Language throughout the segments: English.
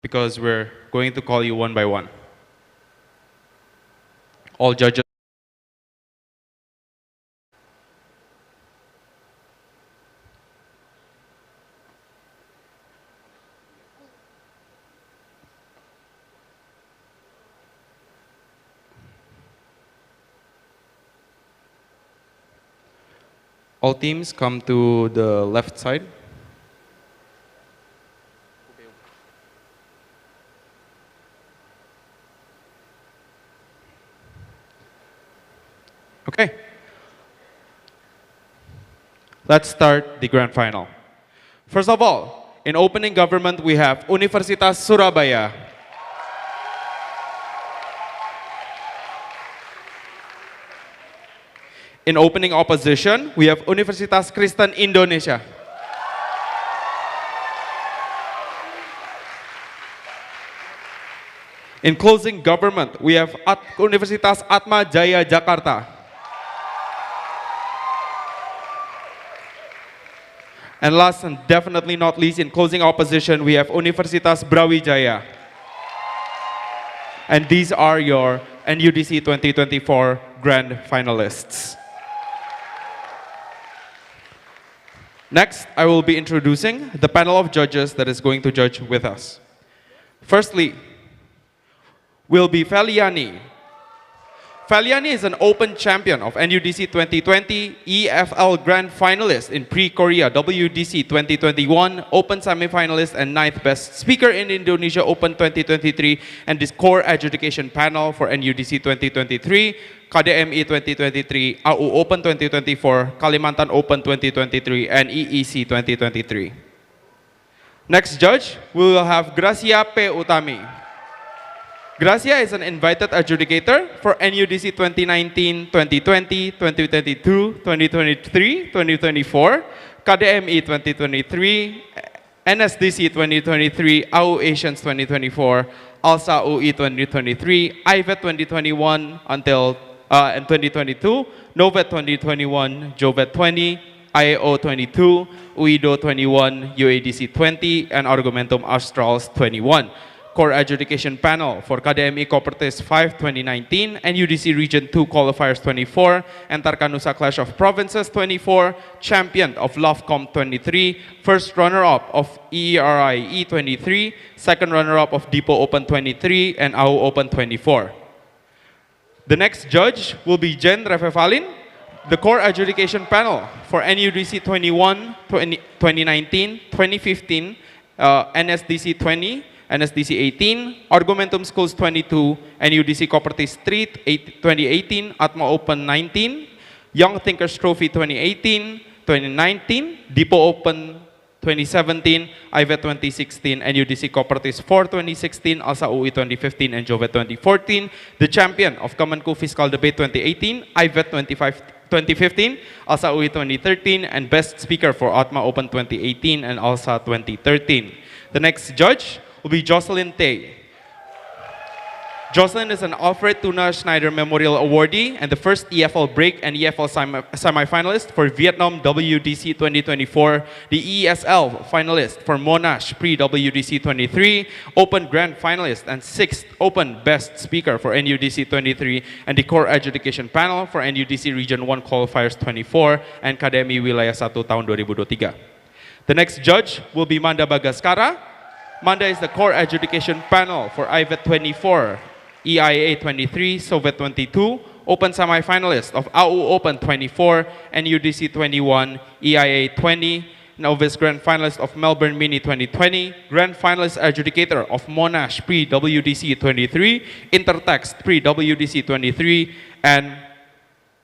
because we're going to call you one by one. All judges. All teams come to the left side. Okay. Let's start the grand final. First of all, in opening government, we have Universitas Surabaya. In opening opposition, we have Universitas KRISTEN Indonesia. In closing government, we have Universitas ATMA Jaya, Jakarta. And last and definitely not least, in closing opposition, we have Universitas Brawijaya. And these are your NUDC 2024 grand finalists. Next, I will be introducing the panel of judges that is going to judge with us. Firstly, will be Feliani. Feliani is an open champion of NUDC 2020, EFL Grand Finalist in Pre-Korea WDC 2021, Open Semi-Finalist and 9th Best Speaker in Indonesia Open 2023, and this core adjudication panel for NUDC 2023, KDMI 2023, AU Open 2024, Kalimantan Open 2023, and EEC 2023. Next judge, we will have Gracia P. Utami. Gracia is an invited adjudicator for NUDC 2019, 2020, 2022, 2023, 2024, KDMI 2023, NSDC 2023, AU Asians 2024, ALSA UI 2023, IVET 2021 until and 2022, NOVET 2021, JOVET 20, IAO 22, UIDO 21, UADC 20, and Argumentum Australs 21. Core Adjudication Panel for KDMI Cooperates 5 2019, and UDC Region 2 Qualifiers 24, and Tarkanusa Clash of Provinces 24, Champion of LOVCOM 23, First Runner-Up of EERI E23, Second Runner-Up of Depot Open 23, and AU Open 24. The next judge will be Jen Refevalin, the Core Adjudication Panel for NUDC 21, 2019, 2015, NSDC 20, NSDC 18, Argumentum Schools 22, NUDC Cooperative Street 2018, ATMA Open 19, Young Thinkers Trophy 2018, 2019, Depot Open 2017, IVET 2016, NUDC Cooperatives 4 2016, ALSA UI 2015, and JOVET 2014, the champion of Common Core Fiscal Debate 2018, IVET 2015, ALSA UI 2013, and Best Speaker for ATMA Open 2018 and ALSA 2013. The next judge will be Jocelyn Tay. Jocelyn is an Alfred Tuna Schneider Memorial Awardee and the first EFL Break and EFL semi-finalist for Vietnam WDC 2024, the ESL finalist for Monash Pre-WDC 23, Open Grand Finalist and 6th Open Best Speaker for NUDC 23, and the Core Adjudication Panel for NUDC Region 1 Qualifiers 24 and KDMI Wilayah 1 tahun 2023. The next judge will be Manda Bagaskara. Manda is the Core Adjudication Panel for IVET 24, EIA 23, Soviet 22, Open Semi-Finalist of AU Open 24, NUDC 21, EIA 20, Novice Grand Finalist of Melbourne Mini 2020, Grand Finalist Adjudicator of Monash Pre-WDC 23, Intertext Pre-WDC 23, and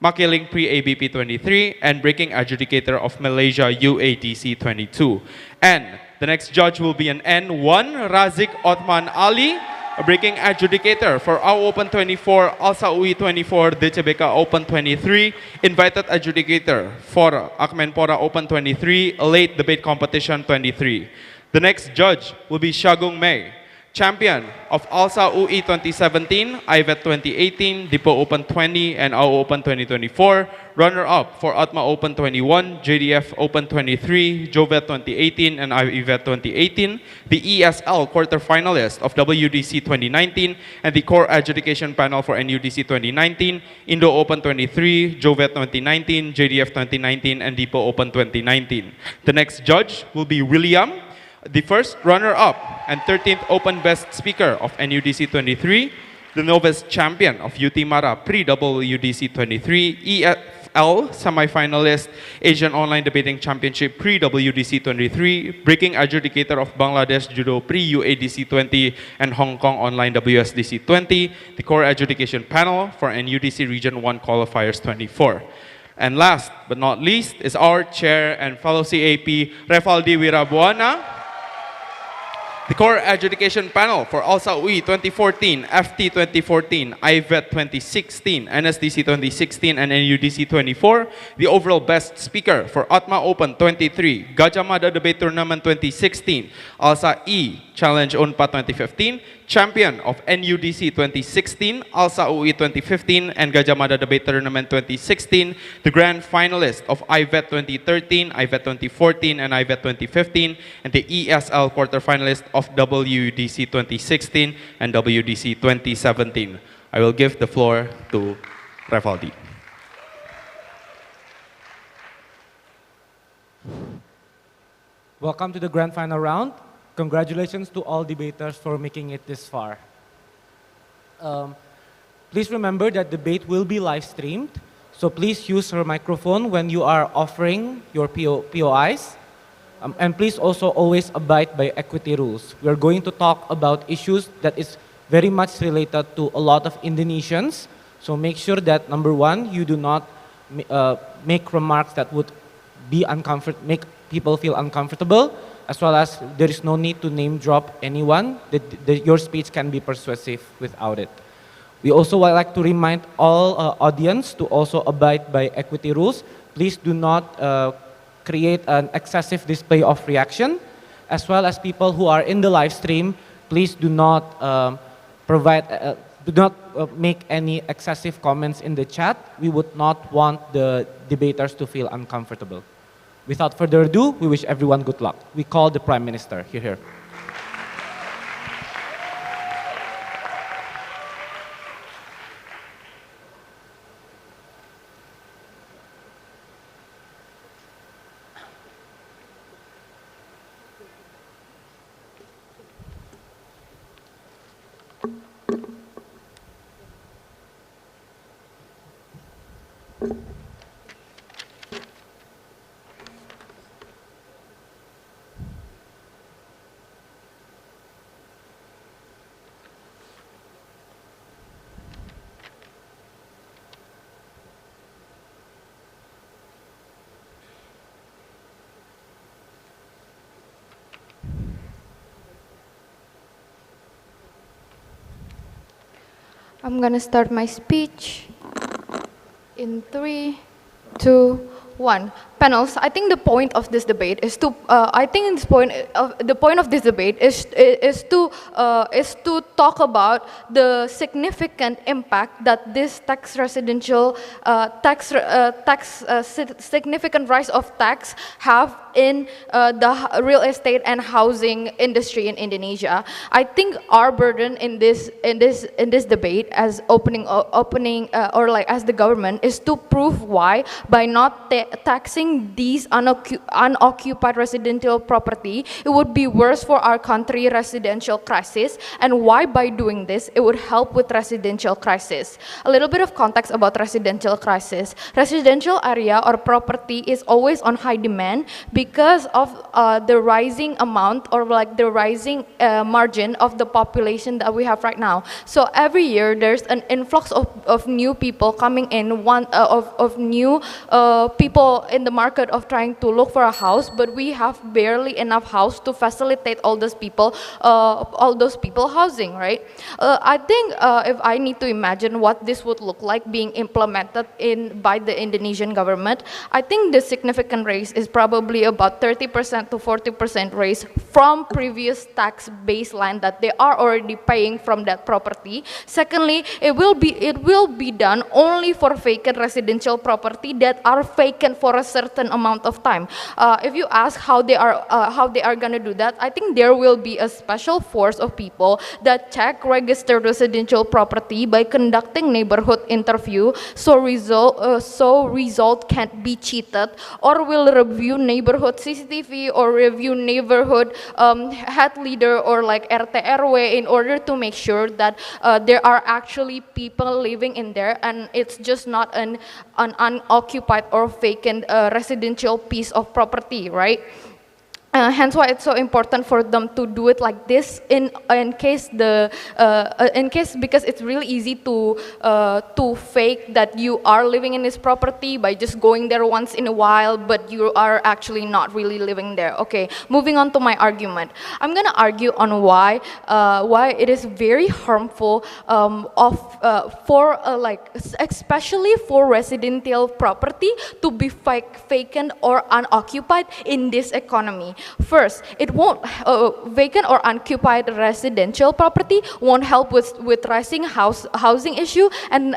Makiling Pre-ABP 23, and Breaking Adjudicator of Malaysia UADC 22. And the next judge will be an N1, Razik Othman Ali, a breaking adjudicator for AU Open 24, ALSA UI 24, DCBK Open 23, invited adjudicator for Akmenpora Open 23, late debate competition 23. The next judge will be Shagung Mei, champion of ALSA UI 2017, IVET 2018, Depot Open 20, and AU Open 2024, Runner-up for ATMA Open 21, JDF Open 23, JOVET 2018, and IVET 2018, the ESL quarterfinalist of WDC 2019, and the core adjudication panel for NUDC 2019, Indo Open 23, JOVET 2019, JDF 2019, and Depot Open 2019. The next judge will be William, the first runner-up and 13th Open Best Speaker of NUDC 23, the novice champion of UT Mara pre-WDC 23, EFL semi-finalist, Asian Online Debating Championship pre-WDC 23, breaking adjudicator of Bangladesh Judo pre-UADC 20, and Hong Kong Online WSDC 20, the core adjudication panel for NUDC Region 1 Qualifiers 24. And last but not least is our chair and fellow CAP, Revaldi Wirabuana, the core adjudication panel for ALSA UI 2014, FT 2014, IVET 2016, NSDC 2016, and NUDC 24, the overall best speaker for ATMA Open 23, Gajah Mada Debate Tournament 2016, ALSA E Challenge UNPA 2015, champion of NUDC 2016, ALSA UI 2015, and Gajah Mada Debate Tournament 2016, the grand finalist of IVET 2013, IVET 2014, and IVET 2015, and the ESL quarterfinalist of WDC 2016 and WDC 2017. I will give the floor to Revaldi. Welcome to the grand final round. Congratulations to all debaters for making it this far. Please remember that debate will be live streamed, so please use your microphone when you are offering your POIs. And please also always abide by equity rules. We are going to talk about issues that is very much related to a lot of Indonesians. So make sure that, number one, you do not make remarks that would be make people feel uncomfortable, as well as there is no need to name drop anyone. Your speech can be persuasive without it. We also would like to remind all audience to also abide by equity rules. Please do not create an excessive display of reaction, as well as people who are in the live stream. Please do not make any excessive comments in the chat. We would not want the debaters to feel uncomfortable. Without further ado, we wish everyone good luck. We call the Prime Minister. Here. I'm gonna start my speech in 3, 2, 1. Panels, I think the point of this debate is to, the point of this debate is to talk about the significant impact that this significant rise of tax have in the real estate and housing industry in Indonesia. I think our burden in this debate as as the government is to prove why by not taxing these unoccupied residential property, it would be worse for our country residential crisis, and why by doing this, it would help with residential crisis. A little bit of context about residential crisis. Residential area or property is always on high demand because of the rising amount or like the rising margin of the population that we have right now. So every year there's an influx of new people coming in, of new people in the market of trying to look for a house, but we have barely enough house to facilitate all those people housing, right? I think if I need to imagine what this would look like being implemented by the Indonesian government, I think the significant raise is probably about 30% to 40% raise from previous tax baseline that they are already paying from that property. Secondly, it will be done only for vacant residential property that are vacant for a certain amount of time. If you ask how they are gonna do that, I think there will be a special force of people that check registered residential property by conducting neighborhood interview, so result can't be cheated, or will review neighborhood CCTV or review neighborhood head leader or like RT RW in order to make sure that there are actually people living in there and it's just not an unoccupied or vacant residential piece of property, right? Hence why it's so important for them to do it like this in case because it's really easy to fake that you are living in this property by just going there once in a while, but you are actually not really living there. Okay, moving on to my argument. I'm gonna argue on why it is very harmful especially for residential property to be vacant or unoccupied in this economy. First, it won't vacant or unoccupied residential property won't help with rising housing issue and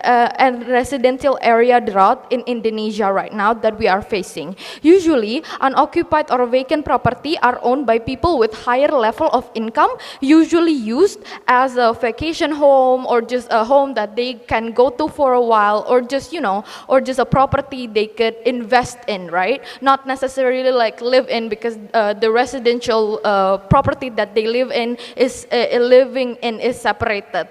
residential area drought in Indonesia right now that we are facing. Usually, unoccupied or vacant property are owned by people with higher level of income, usually used as a vacation home or just a home that they can go to for a while, or just a property they could invest in, right? Not necessarily like live in, because the residential property that they live in is separated.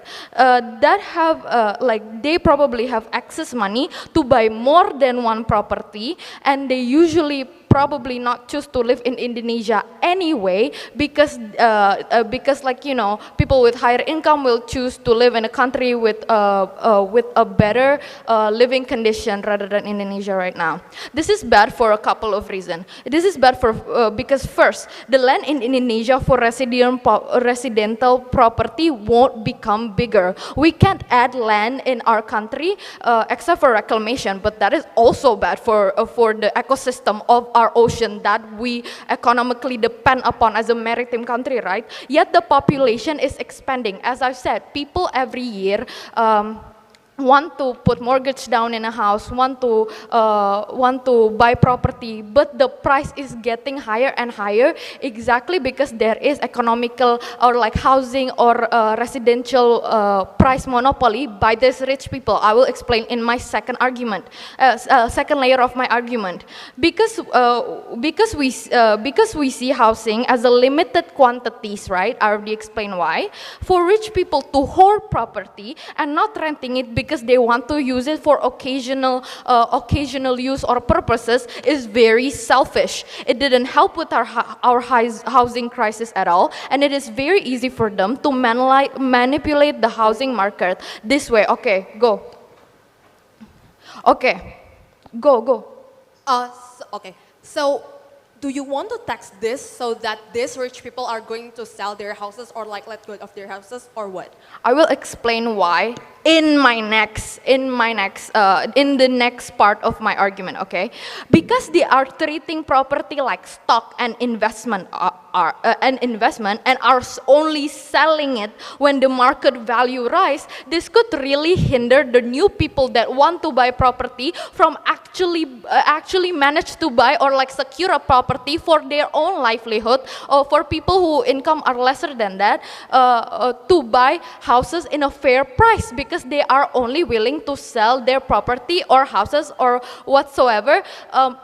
They probably have excess money to buy more than one property, and they usually probably not choose to live in Indonesia anyway, because people with higher income will choose to live in a country with a better living condition rather than Indonesia right now. This is bad for a couple of reasons. This is bad because first, the land in Indonesia for residential property won't become bigger. We can't add land in our country except for reclamation, but that is also bad for the ecosystem of our ocean that we economically depend upon as a maritime country, right? Yet the population is expanding. As I've said, people every year want to put mortgage down in a house, want to buy property, but the price is getting higher and higher, exactly because there is economical or like housing or residential price monopoly by these rich people. I will explain in my second argument, second layer of my argument. Because we see housing as a limited quantities, right? I already explained why. For rich people to hoard property and not renting it because they want to use it for occasional use or purposes is very selfish. It didn't help with our housing crisis at all, and it is very easy for them to manipulate the housing market this way. Okay, go. Okay, go. Okay, so do you want to tax this so that these rich people are going to sell their houses or like let go of their houses, or what? I will explain why in the next part of my argument, okay? Because they are treating property like stock and investment and are only selling it when the market value rise. This could really hinder the new people that want to buy property from actually manage to buy or like secure a property for their own livelihood, or for people who income are lesser than that, to buy houses in a fair price, because they are only willing to sell their property or houses or whatsoever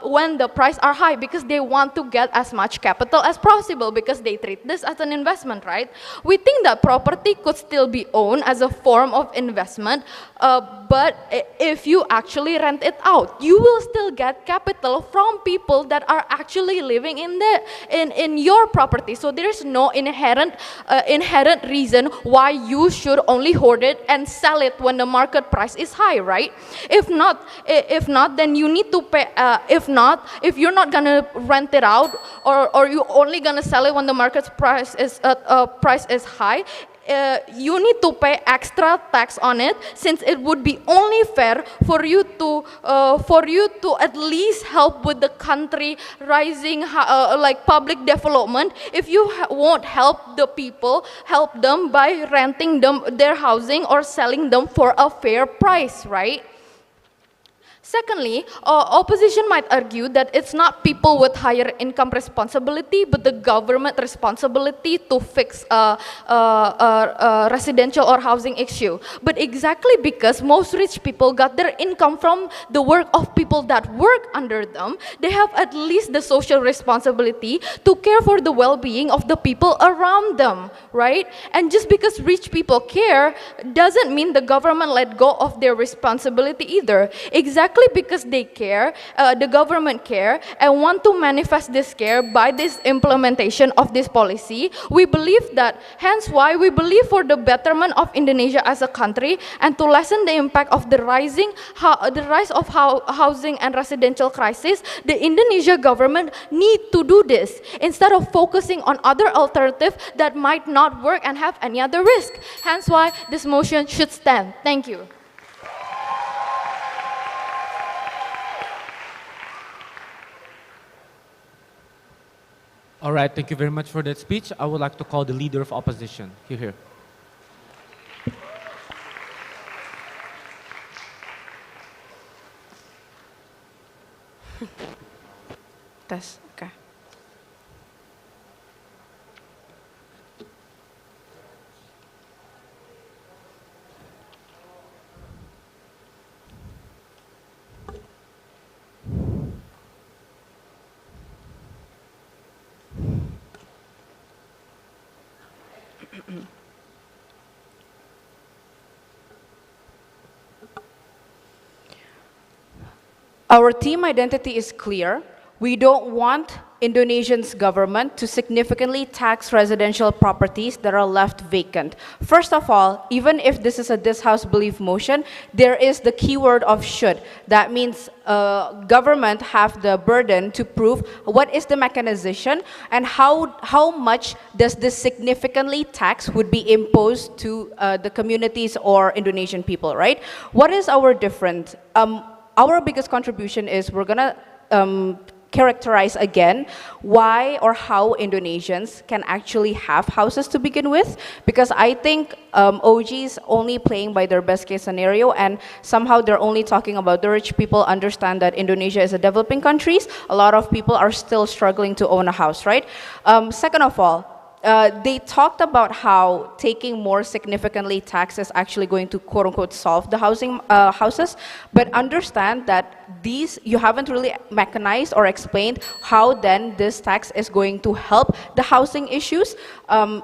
when the price are high, because they want to get as much capital as possible, because they treat this as an investment, right? We think that property could still be owned as a form of investment, but if you actually rent it out, you will still get capital from people that are actually living in your property. So there is no inherent reason why you should only hoard it and sell sell it when the market price is high, right? If not, then you need to pay. If you're not gonna rent it out, or you only gonna sell it when the market price is high, you need to pay extra tax on it, since it would be only fair for you to at least help with the country rising, like public development. If you won't help the people, help them by renting them their housing or selling them for a fair price, right? Secondly, opposition might argue that it's not people with higher income responsibility, but the government responsibility to fix a residential or housing issue. But exactly because most rich people got their income from the work of people that work under them, they have at least the social responsibility to care for the well-being of the people around them, right? And just because rich people care doesn't mean the government let go of their responsibility either. Exactly because they care, the government care, and want to manifest this care by this implementation of this policy. We believe that, hence why we believe for the betterment of Indonesia as a country and to lessen the impact of the rise of housing and residential crisis, the Indonesia government need to do this instead of focusing on other alternatives that might not work and have any other risk. Hence why this motion should stand. Thank you. All right, thank you very much for that speech. I would like to call the leader of opposition. Here. Tes, okay. Our team identity is clear. We don't want Indonesia's government to significantly tax residential properties that are left vacant. First of all, even if this is a this House belief motion, there is the keyword of should. That means government have the burden to prove what is the mechanization and how much does this significantly tax would be imposed to the communities or Indonesian people, right? What is our difference? Our biggest contribution is we're gonna characterize again why or how Indonesians can actually have houses to begin with, because I think OGs only playing by their best case scenario, and somehow they're only talking about the rich people. Understand that Indonesia is a developing country. A lot of people are still struggling to own a house, right? Second of all, they talked about how taking more significantly tax is actually going to quote-unquote solve the housing houses, but understand that these, you haven't really mechanized or explained how then this tax is going to help the housing issues.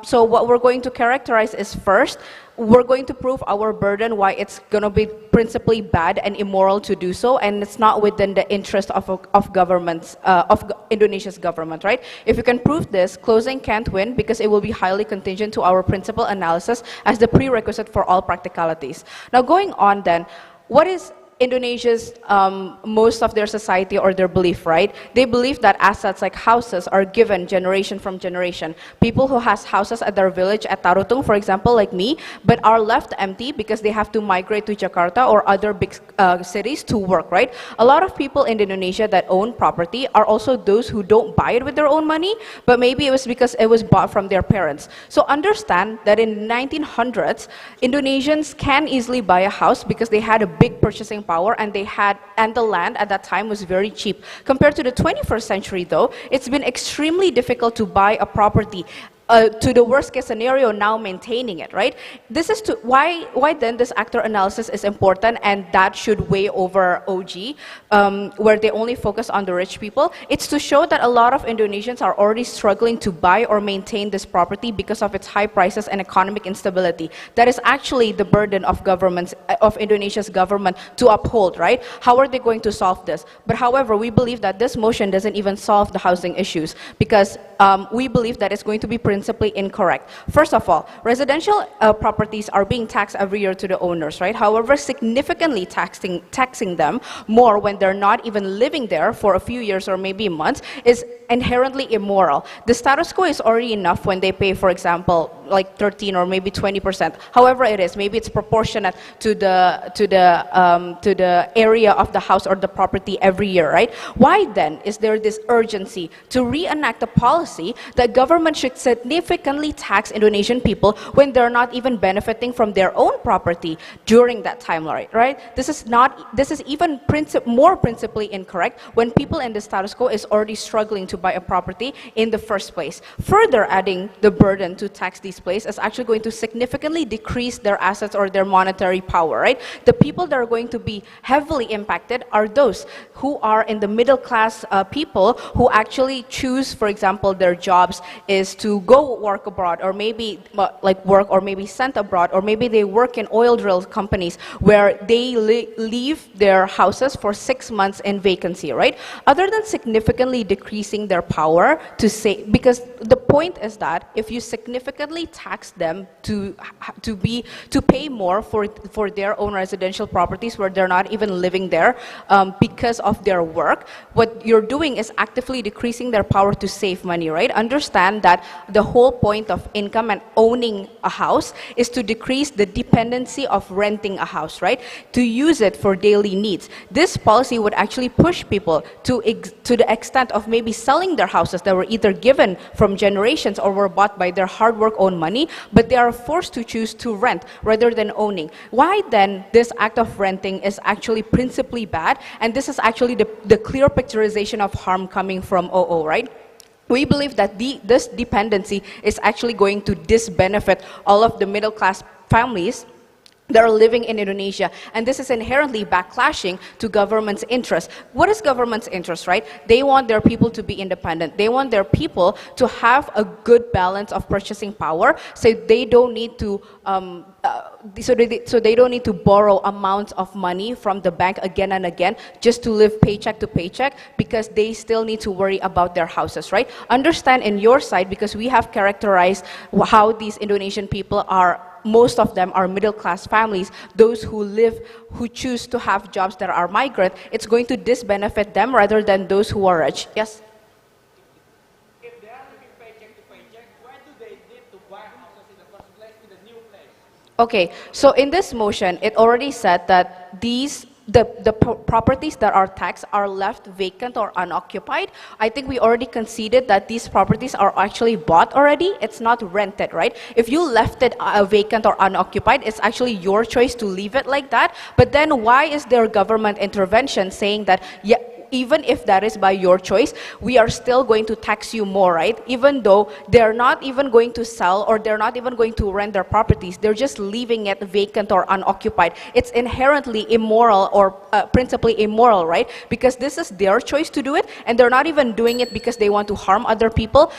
So what we're going to characterize is, first, we're going to prove our burden why it's going to be principally bad and immoral to do so, and it's not within the interest of governments, of Indonesia's government, right? If you can prove this, closing can't win because it will be highly contingent to our principal analysis as the prerequisite for all practicalities. Now going on then, what is Indonesia's most of their society or their belief, right? They believe that assets like houses are given generation from generation. People who has houses at their village at Tarutung, for example, like me, but are left empty because they have to migrate to Jakarta or other big cities to work, right? A lot of people in Indonesia that own property are also those who don't buy it with their own money, but maybe it was because it was bought from their parents. So understand that in 1900s, Indonesians can easily buy a house because they had a big purchasing power, and the land at that time was very cheap. Compared to the 21st century though, it's been extremely difficult to buy a property. To the worst case scenario, now maintaining it, right? This is to why then this actor analysis is important, and that should weigh over OG, where they only focus on the rich people. It's to show that a lot of Indonesians are already struggling to buy or maintain this property because of its high prices and economic instability. That is actually the burden of governments, of Indonesia's government to uphold, right? How are they going to solve this? But however, we believe that this motion doesn't even solve the housing issues, because we believe that it's going to be principally incorrect. First of all, residential properties are being taxed every year to the owners, right? However, significantly taxing them more when they're not even living there for a few years or maybe months is inherently immoral. The status quo is already enough when they pay, for example, like 13 or maybe 20%. However it is, maybe it's proportionate to the area of the house or the property every year, right? Why then is there this urgency to reenact a policy that government should significantly tax Indonesian people when they're not even benefiting from their own property during that time, right? This is even more principally incorrect when people in the status quo is already struggling to buy a property in the first place. Further adding the burden to tax these places is actually going to significantly decrease their assets or their monetary power, right? The people that are going to be heavily impacted are those who are in the middle class people who actually choose, for example, their jobs is to go work abroad or maybe work or maybe sent abroad or maybe they work in oil drill companies where they leave their houses for 6 months in vacancy, right? Other than significantly decreasing their power to say, because the point is that if you significantly tax them to pay more for their own residential properties where they're not even living there because of their work, what you're doing is actively decreasing their power to save money, right? Understand that the whole point of income and owning a house is to decrease the dependency of renting a house, right? To use it for daily needs. This policy would actually push people to the extent of maybe selling their houses that were either given from generations or were bought by their hard work own money, but they are forced to choose to rent rather than owning. Why then this act of renting is actually principally bad, and this is actually the clear picturization of harm coming from OO, right? We believe that this dependency is actually going to disbenefit all of the middle class families that are living in Indonesia, and this is inherently backlashing to government's interest. What is government's interest, right? They want their people to be independent. They want their people to have a good balance of purchasing power, so they don't need to so they don't need to borrow amounts of money from the bank again and again just to live paycheck to paycheck, because they still need to worry about their houses, right? Understand in your side, because we have characterized how these Indonesian people are. Most of them are middle-class families, those who choose to have jobs that are migrant. It's going to disbenefit them rather than those who are rich. Yes? If they are living paycheck to paycheck, why do they need to buy houses in the first place in the new place? Okay, so in this motion, it already said that the properties that are taxed are left vacant or unoccupied. I think we already conceded that these properties are actually bought already. It's not rented, right? If you left it vacant or unoccupied, it's actually your choice to leave it like that. But then why is there government intervention saying that, yeah, even if that is by your choice, we are still going to tax you more, right? Even though they're not even going to sell or they're not even going to rent their properties, they're just leaving it vacant or unoccupied. It's inherently immoral or principally immoral, right? Because this is their choice to do it, and they're not even doing it because they want to harm other people,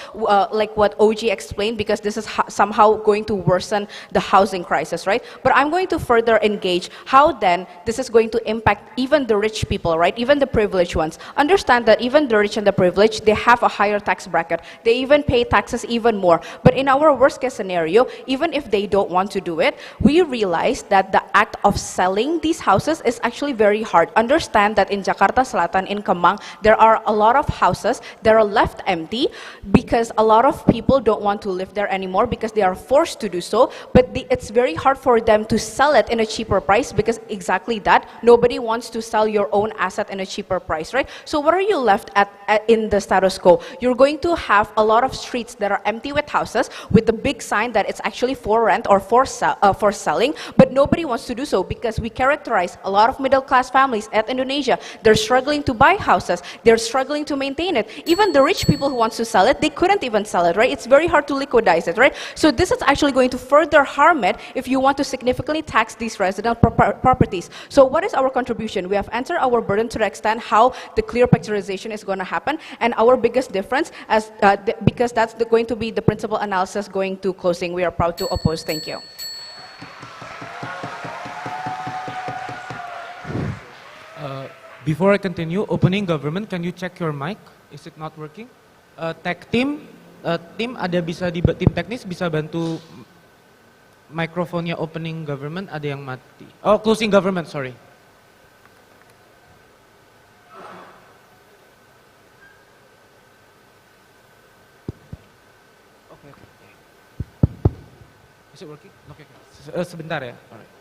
like what OG explained, because this is somehow going to worsen the housing crisis, right? But I'm going to further engage how then this is going to impact even the rich people, right? Even the privileged ones. Understand that even the rich and the privileged, they have a higher tax bracket. They even pay taxes even more. But in our worst case scenario, even if they don't want to do it, we realize that the act of selling these houses is actually very hard. Understand that in Jakarta Selatan, in Kemang, there are a lot of houses that are left empty because a lot of people don't want to live there anymore because they are forced to do so. But it's very hard for them to sell it in a cheaper price, because exactly that, nobody wants to sell your own asset in a cheaper price, right? So what are you left in the status quo? You're going to have a lot of streets that are empty with houses with the big sign that it's actually for rent or for selling, but nobody wants to do so because we characterize a lot of middle-class families at Indonesia. They're struggling to buy houses. They're struggling to maintain it. Even the rich people who wants to sell it, they couldn't even sell it, right? It's very hard to liquidize it, right? So this is actually going to further harm it if you want to significantly tax these resident properties. So what is our contribution? We have answered our burden to the extent how the clear picturization is going to happen, and our biggest difference, because that's going to be the principal analysis going to closing, we are proud to oppose. Thank you. Before I continue, opening government, can you check your mic? Is it not working? Tech team, Tim ada bisa di tim teknis bisa bantu mikrofonnya opening government, ada yang mati. Oh, closing government, sorry. Oke. Is it working? Oke. Sebentar ya. Alright.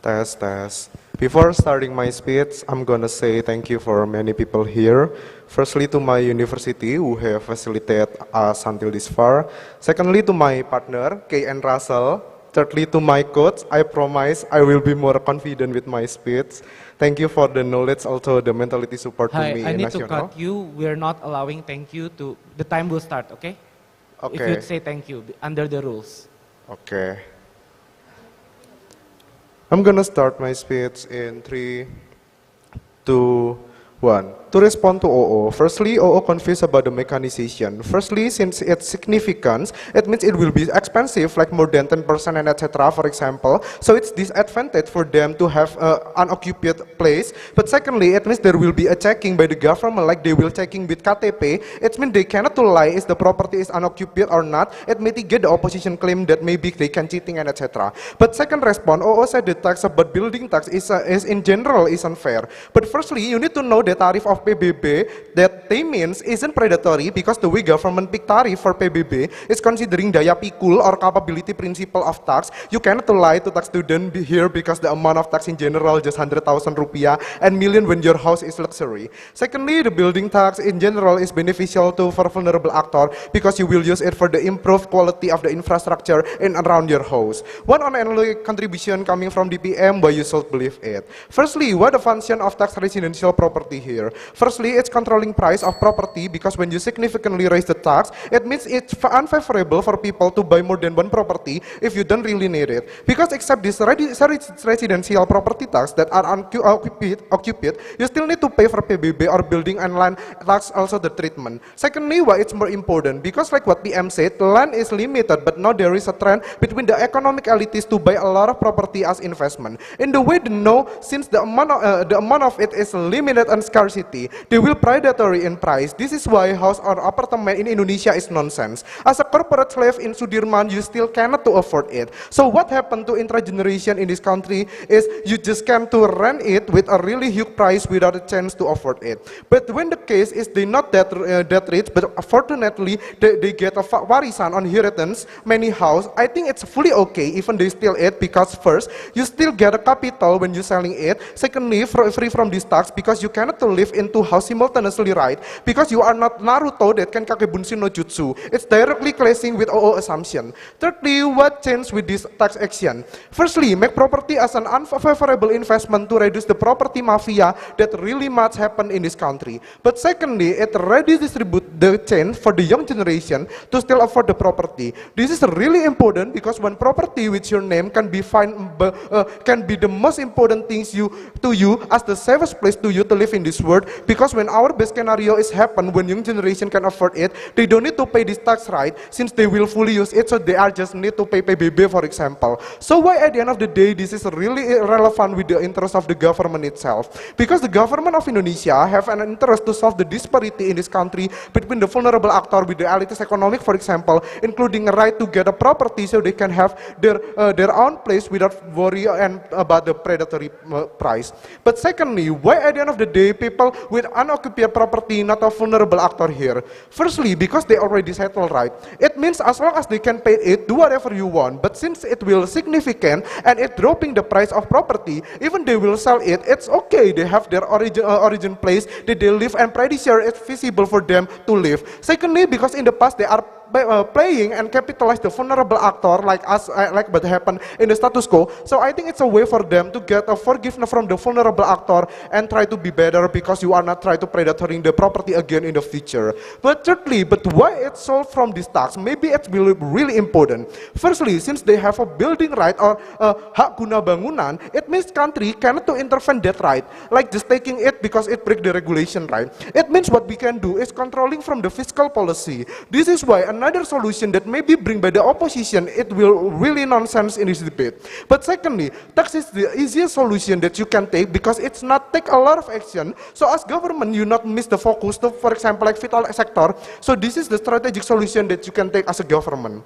Test. Before starting my speech, I'm gonna say thank you for many people here. Firstly, to my university who have facilitated us until this far. Secondly, to my partner, K and Russell. Thirdly, to my coach, I promise I will be more confident with my speech. Thank you for the knowledge, also the mentality support to me I in need to national. cut you. We're not allowing thank you to, the time will start, okay? If Okay. you'd say thank you, under the rules. Okay. I'm gonna start my speech in 3, 2, 1. To respond to OO, firstly, OO confused about the mechanization. Firstly, since its significance, it means it will be expensive, like more than 10% and etc., for example. So it's disadvantage for them to have unoccupied place. But secondly, it means there will be a checking by the government, like they will checking with KTP. It means they cannot to lie if the property is unoccupied or not. It mitigate the opposition claim that maybe they can cheating and etc. But second response, OO said the tax about building tax is in general is unfair. But firstly, you need to know the tariff of PBB that they means isn't predatory because the way government pick tariff for PBB is considering daya pikul or capability principle of tax. You cannot lie to tax student here because the amount of tax in general just 100,000 rupiah and million when your house is luxury. Secondly, the building tax in general is beneficial to for vulnerable actor because you will use it for the improved quality of the infrastructure in around your house. One on annual contribution coming from DPM, why you should believe it. Firstly, what the function of tax residential property here? Firstly, it's controlling price of property because when you significantly raise the tax, it means it's unfavorable for people to buy more than one property if you don't really need it. Because except this residential property tax that are occupied, you still need to pay for PBB or building and land tax also the treatment. Secondly, why it's more important? Because like what PM said, land is limited, but now there is a trend between the economic elites to buy a lot of property as investment. In the way they know, since the amount of it is limited and scarcity, they will predatory in price. This is why house or apartment in Indonesia is nonsense. As a corporate slave in Sudirman, you still cannot to afford it. So what happened to intra-generation in this country is you just can to rent it with a really huge price without a chance to afford it. But when the case is they not that rich, but fortunately they get a warisan on inheritance, many house, I think it's fully okay even they steal it because first, you still get a capital when you selling it. Secondly, free from this tax because you cannot to live into house simultaneously, right? Because you are not Naruto that can kakebunshi no jutsu. It's directly clashing with OO assumption. Thirdly, what changed with this tax action? Firstly, make property as an unfavorable investment to reduce the property mafia that really much happen in this country. But secondly, it already distribute the change for the young generation to still afford the property. This is really important because when property with your name can be can be the most important things to you as the safest place to you to live in this world. Because when our best scenario is happen, when young generation can afford it, they don't need to pay this tax, right? Since they will fully use it, so they are just need to pay PBB, for example. So why at the end of the day, this is really irrelevant with the interest of the government itself? Because the government of Indonesia have an interest to solve the disparity in this country between the vulnerable actor with the elitist economic, for example, including a right to get a property so they can have their own place without worry and about the predatory price. But secondly, why at the end of the day, people with unoccupied property not a vulnerable actor here? Firstly, because they already settled, right? It means as long as they can pay it, do whatever you want. But since it will significant and it dropping the price of property, even they will sell it, it's okay. They have their origin place that they live and pretty sure it's feasible for them to live. Secondly, because in the past they are playing and capitalize the vulnerable actor like us, like what happened in the status quo. So I think it's a way for them to get a forgiveness from the vulnerable actor and try to be better because you are not trying to predatoring the property again in the future. But thirdly, but why it's sold from this tax? Maybe it's really important. Firstly, since they have a building right or hak guna bangunan, it means country cannot to intervene that right, like just taking it because it break the regulation, right? It means what we can do is controlling from the fiscal policy. This is why another solution that may be bring by the opposition, it will really nonsense in this debate. But secondly, tax is the easiest solution that you can take because it's not take a lot of action. So as government, you not miss the focus to, for example, like vital sector. So this is the strategic solution that you can take as a government.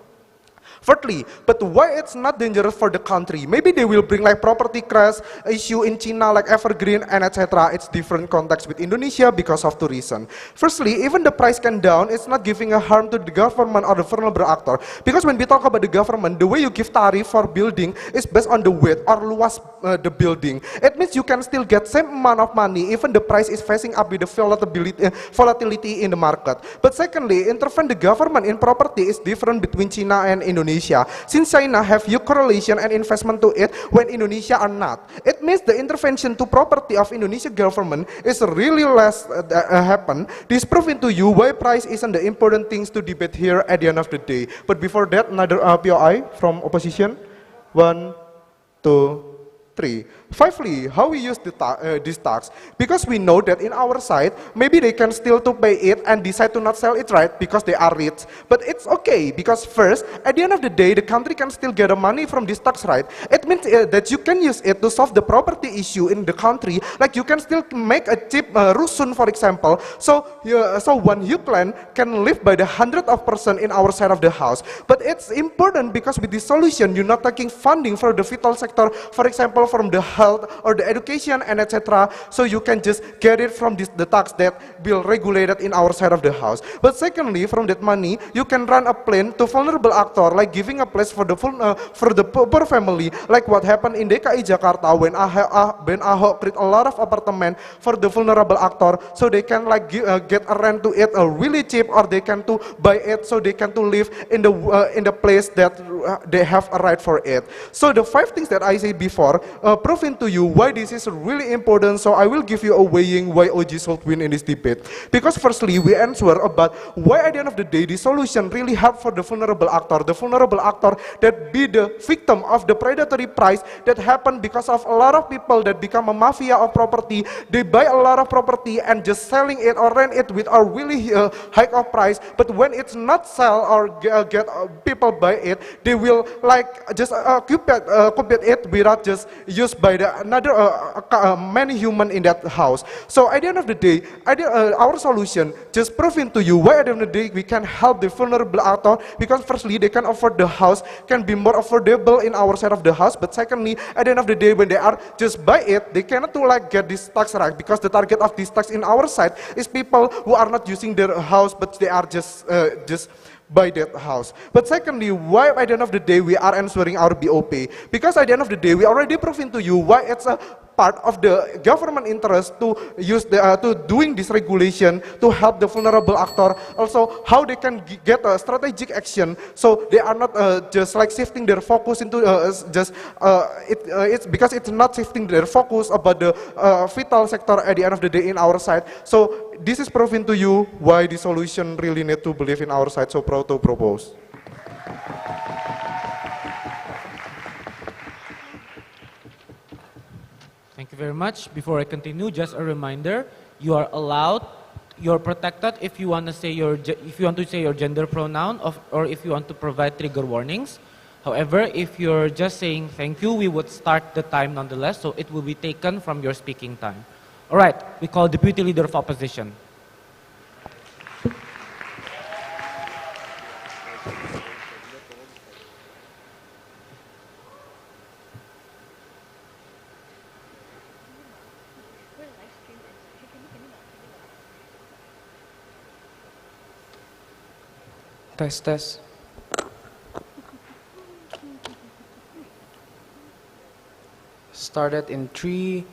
Thirdly, but why it's not dangerous for the country? Maybe they will bring like property crash issue in China, like evergreen and etc. It's different context with Indonesia because of two reasons. Firstly, even the price can down, it's not giving a harm to the government or the vulnerable actor. Because when we talk about the government, the way you give tariff for building is based on the width or luas the building. It means you can still get same amount of money even the price is facing up with the volatility in the market. But secondly, intervene the government in property is different between China and Indonesia. Since China have huge correlation and investment to it when Indonesia are not. It means the intervention to property of Indonesia government is really less happen. This proving to you why price isn't the important things to debate here at the end of the day. But before that, another POI from opposition. 1, 2, 3. Fifthly, how we use this tax, because we know that in our side, maybe they can still to pay it and decide to not sell it, right, because they are rich. But it's okay, because first, at the end of the day, the country can still get the money from this tax, right? It means that you can use it to solve the property issue in the country, like you can still make a cheap rusun, for example. So one Ukraine can live by the 100% in our side of the house. But it's important because with this solution, you're not taking funding for the vital sector, for example, from the health or the education and etc. So you can just get it from the tax that will regulate it in our side of the house. But secondly, from that money, you can run a plan to vulnerable actor, like giving a place for the poor family, like what happened in DKI Jakarta when Ahok create a lot of apartment for the vulnerable actor, so they can like get a rent to it really cheap, or they can to buy it so they can to live in the place that they have a right for it. So the 5 things that I said before proving to you why this is really important. So I will give you a weighing why OG should win in this debate. Because firstly, we answer about why at the end of the day the solution really help for the vulnerable actor that be the victim of the predatory price that happen because of a lot of people that become a mafia of property. They buy a lot of property and just selling it or rent it with a really high of price. But when it's not sell or get people buy it, they will like just occupy it without just used by the another many human in that house. So at the end of the day, our solution just proving to you why at the end of the day we can help the vulnerable actor, because firstly they can afford the house, can be more affordable in our side of the house. But secondly, at the end of the day when they are just buy it, they cannot to like get this tax right, because the target of this tax in our side is people who are not using their house but they are just by that house. But secondly, why at the end of the day we are answering our BOP? Because at the end of the day we already proving to you why it's a part of the government interest to use to doing this regulation to help the vulnerable actor. Also, how they can get a strategic action, so they are not just like shifting their focus into it's because it's not shifting their focus about the vital sector at the end of the day in our side. So this is proving to you why the solution really need to believe in our side. So proud to propose. Thank you very much. Before I continue, just a reminder: you are allowed, you're protected if you want to say your gender pronoun or if you want to provide trigger warnings. However, if you're just saying thank you, we would start the time nonetheless, so it will be taken from your speaking time. All right, we call Deputy Leader of Opposition. Test. Started in 3,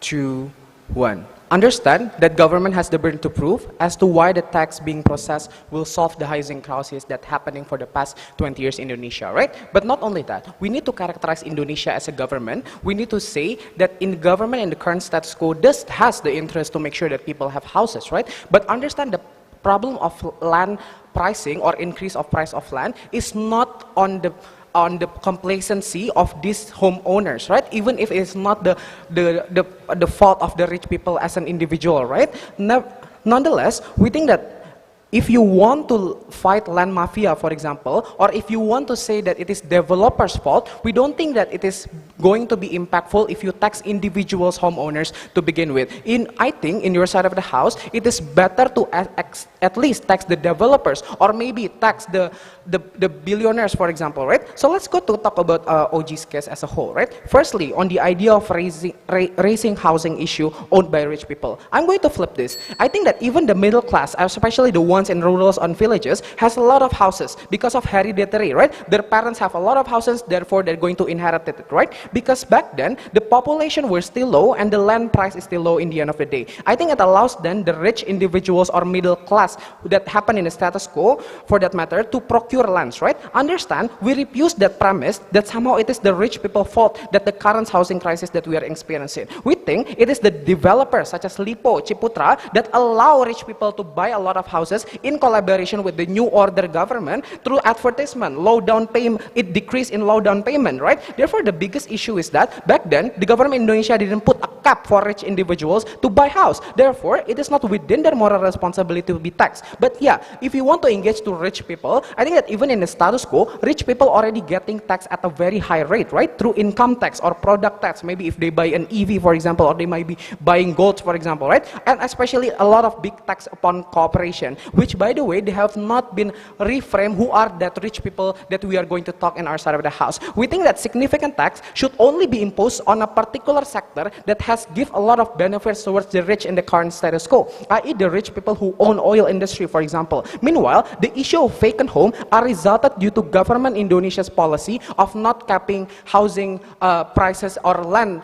2, 1. Understand that government has the burden to prove as to why the tax being processed will solve the housing crisis that happening for the past 20 years in Indonesia, right? But not only that, we need to characterize Indonesia as a government. We need to say that in the government in the current status quo, this has the interest to make sure that people have houses, right? But understand the problem of land pricing or increase of price of land is not on the complacency of these homeowners, right? Even if it's not the fault of the rich people as an individual, right? Nonetheless, we think that if you want to fight land mafia, for example, or if you want to say that it is developers' fault, we don't think that it is going to be impactful if you tax individuals, homeowners to begin with. I think in your side of the house, it is better to at least tax the developers, or maybe tax the billionaires, for example, right? So let's go to talk about OG's case as a whole, right? Firstly, on the idea of raising housing issue owned by rich people, I'm going to flip this. I think that even the middle class, especially the ones in rural and villages, has a lot of houses because of hereditary, right? Their parents have a lot of houses, therefore they're going to inherit it, right? Because back then, the population were still low and the land price is still low in the end of the day. I think it allows then the rich individuals or middle class that happen in the status quo, for that matter, to procure lands, right? Understand, we refuse that premise that somehow it is the rich people's fault that the current housing crisis that we are experiencing. We think it is the developers such as Lipo, Ciputra that allow rich people to buy a lot of houses in collaboration with the new order government through advertisement, low down payment, it decreased in low down payment, right? Therefore, the biggest issue is that back then, the government in Indonesia didn't put a cap for rich individuals to buy house. Therefore, it is not within their moral responsibility to be taxed. But yeah, if you want to engage to rich people, I think that even in the status quo, rich people already getting taxed at a very high rate, right? Through income tax or product tax. Maybe if they buy an EV, for example, or they might be buying gold, for example, right? And especially a lot of big tax upon cooperation, which by the way, they have not been reframed who are that rich people that we are going to talk in our side of the house. We think that significant tax should only be imposed on a particular sector that has give a lot of benefits towards the rich in the current status quo, i.e. the rich people who own oil industry, for example. Meanwhile, the issue of vacant home are resulted due to government Indonesia's policy of not capping housing prices or land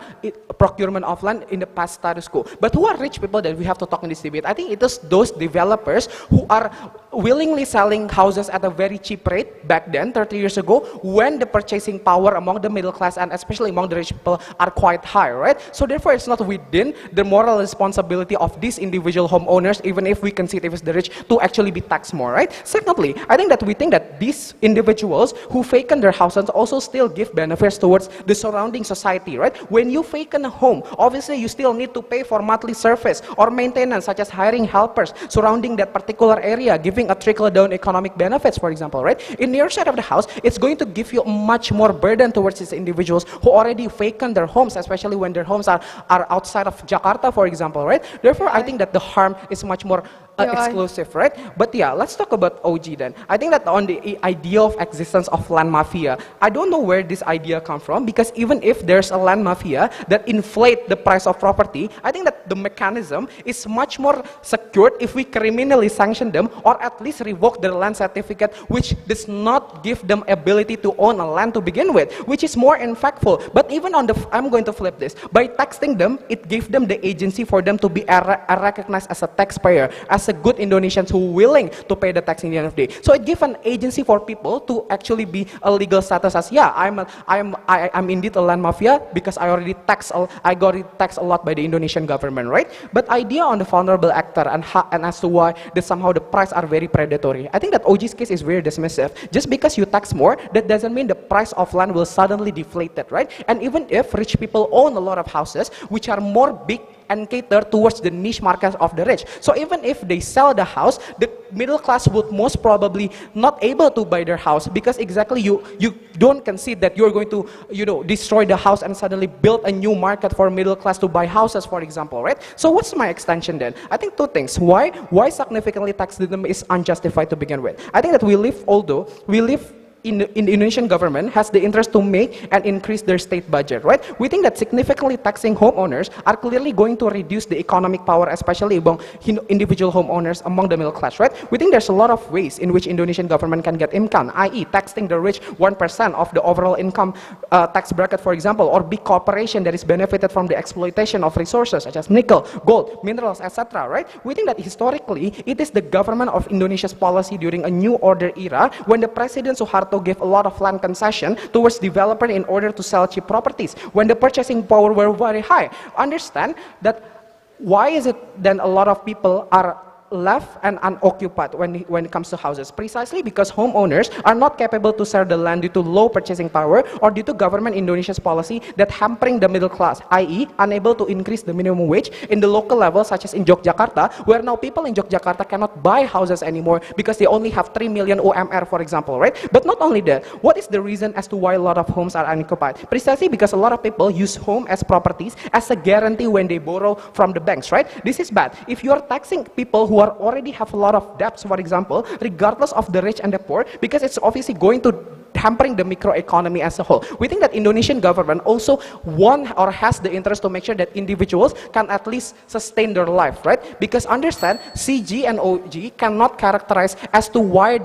procurement of land in the past status quo. But who are rich people that we have to talk in this debate? I think it is those developers who are willingly selling houses at a very cheap rate back then, 30 years ago, when the purchasing power among the middle class and especially among the rich people are quite high, right? So therefore, it's not within the moral responsibility of these individual homeowners, even if we consider it as the rich, to actually be taxed more, right? Secondly, I think that these individuals who vacant their houses also still give benefits towards the surrounding society, right? When you vacant a home, obviously you still need to pay for monthly service or maintenance, such as hiring helpers surrounding that particular area, giving a trickle-down economic benefits, for example, right? In your side of the house, it's going to give you much more burden towards these individuals who already vacant their homes, especially when their homes are outside of Jakarta, for example, right? Therefore, I think that the harm is much more exclusive, right? But yeah, let's talk about OG then. I think that on the idea of existence of land mafia, I don't know where this idea comes from, because even if there's a land mafia that inflate the price of property, I think that the mechanism is much more secured if we criminally sanction them or at least revoke their land certificate, which does not give them ability to own a land to begin with, which is more impactful. But even on I'm going to flip this, by taxing them, it gives them the agency for them to be recognized as a taxpayer, as a good Indonesians who are willing to pay the tax in the end of the day. So it gives an agency for people to actually be a legal status as, yeah, I'm indeed a land mafia because I got it taxed a lot by the Indonesian government, right? But idea on the vulnerable actor and as to why somehow the price are very predatory. I think that OG's case is very dismissive. Just because you tax more, that doesn't mean the price of land will suddenly deflate that, right? And even if rich people own a lot of houses, which are more big and cater towards the niche market of the rich. So even if they sell the house, the middle class would most probably not able to buy their house, because exactly you don't concede that you're going to destroy the house and suddenly build a new market for middle class to buy houses, for example, right? So what's my extension then? I think two things. Why significantly taxing them is unjustified to begin with. I think that in the Indonesian government has the interest to make and increase their state budget, right? We think that significantly taxing homeowners are clearly going to reduce the economic power, especially among individual homeowners among the middle class, right? We think there's a lot of ways in which Indonesian government can get income, i.e. taxing the rich 1% of the overall income tax bracket, for example, or big corporation that is benefited from the exploitation of resources such as nickel, gold, minerals, etc., right? We think that historically, it is the government of Indonesia's policy during a new order era when the President Suharto gave a lot of land concession towards developer in order to sell cheap properties when the purchasing power were very high. Understand that why is it then a lot of people are left and unoccupied when it comes to houses, precisely because homeowners are not capable to sell the land due to low purchasing power or due to government Indonesia's policy that hampering the middle class, i.e. unable to increase the minimum wage in the local level, such as in Yogyakarta, where now people in Yogyakarta cannot buy houses anymore because they only have 3 million UMR, for example, right? But not only that, what is the reason as to why a lot of homes are unoccupied? Precisely because a lot of people use home as properties as a guarantee when they borrow from the banks, right? This is bad. If you are taxing people who are already have a lot of debts, for example, regardless of the rich and the poor, because it's obviously going to hampering the microeconomy as a whole. We think that Indonesian government also want or has the interest to make sure that individuals can at least sustain their life, right? Because understand, CG and OG cannot characterize as to why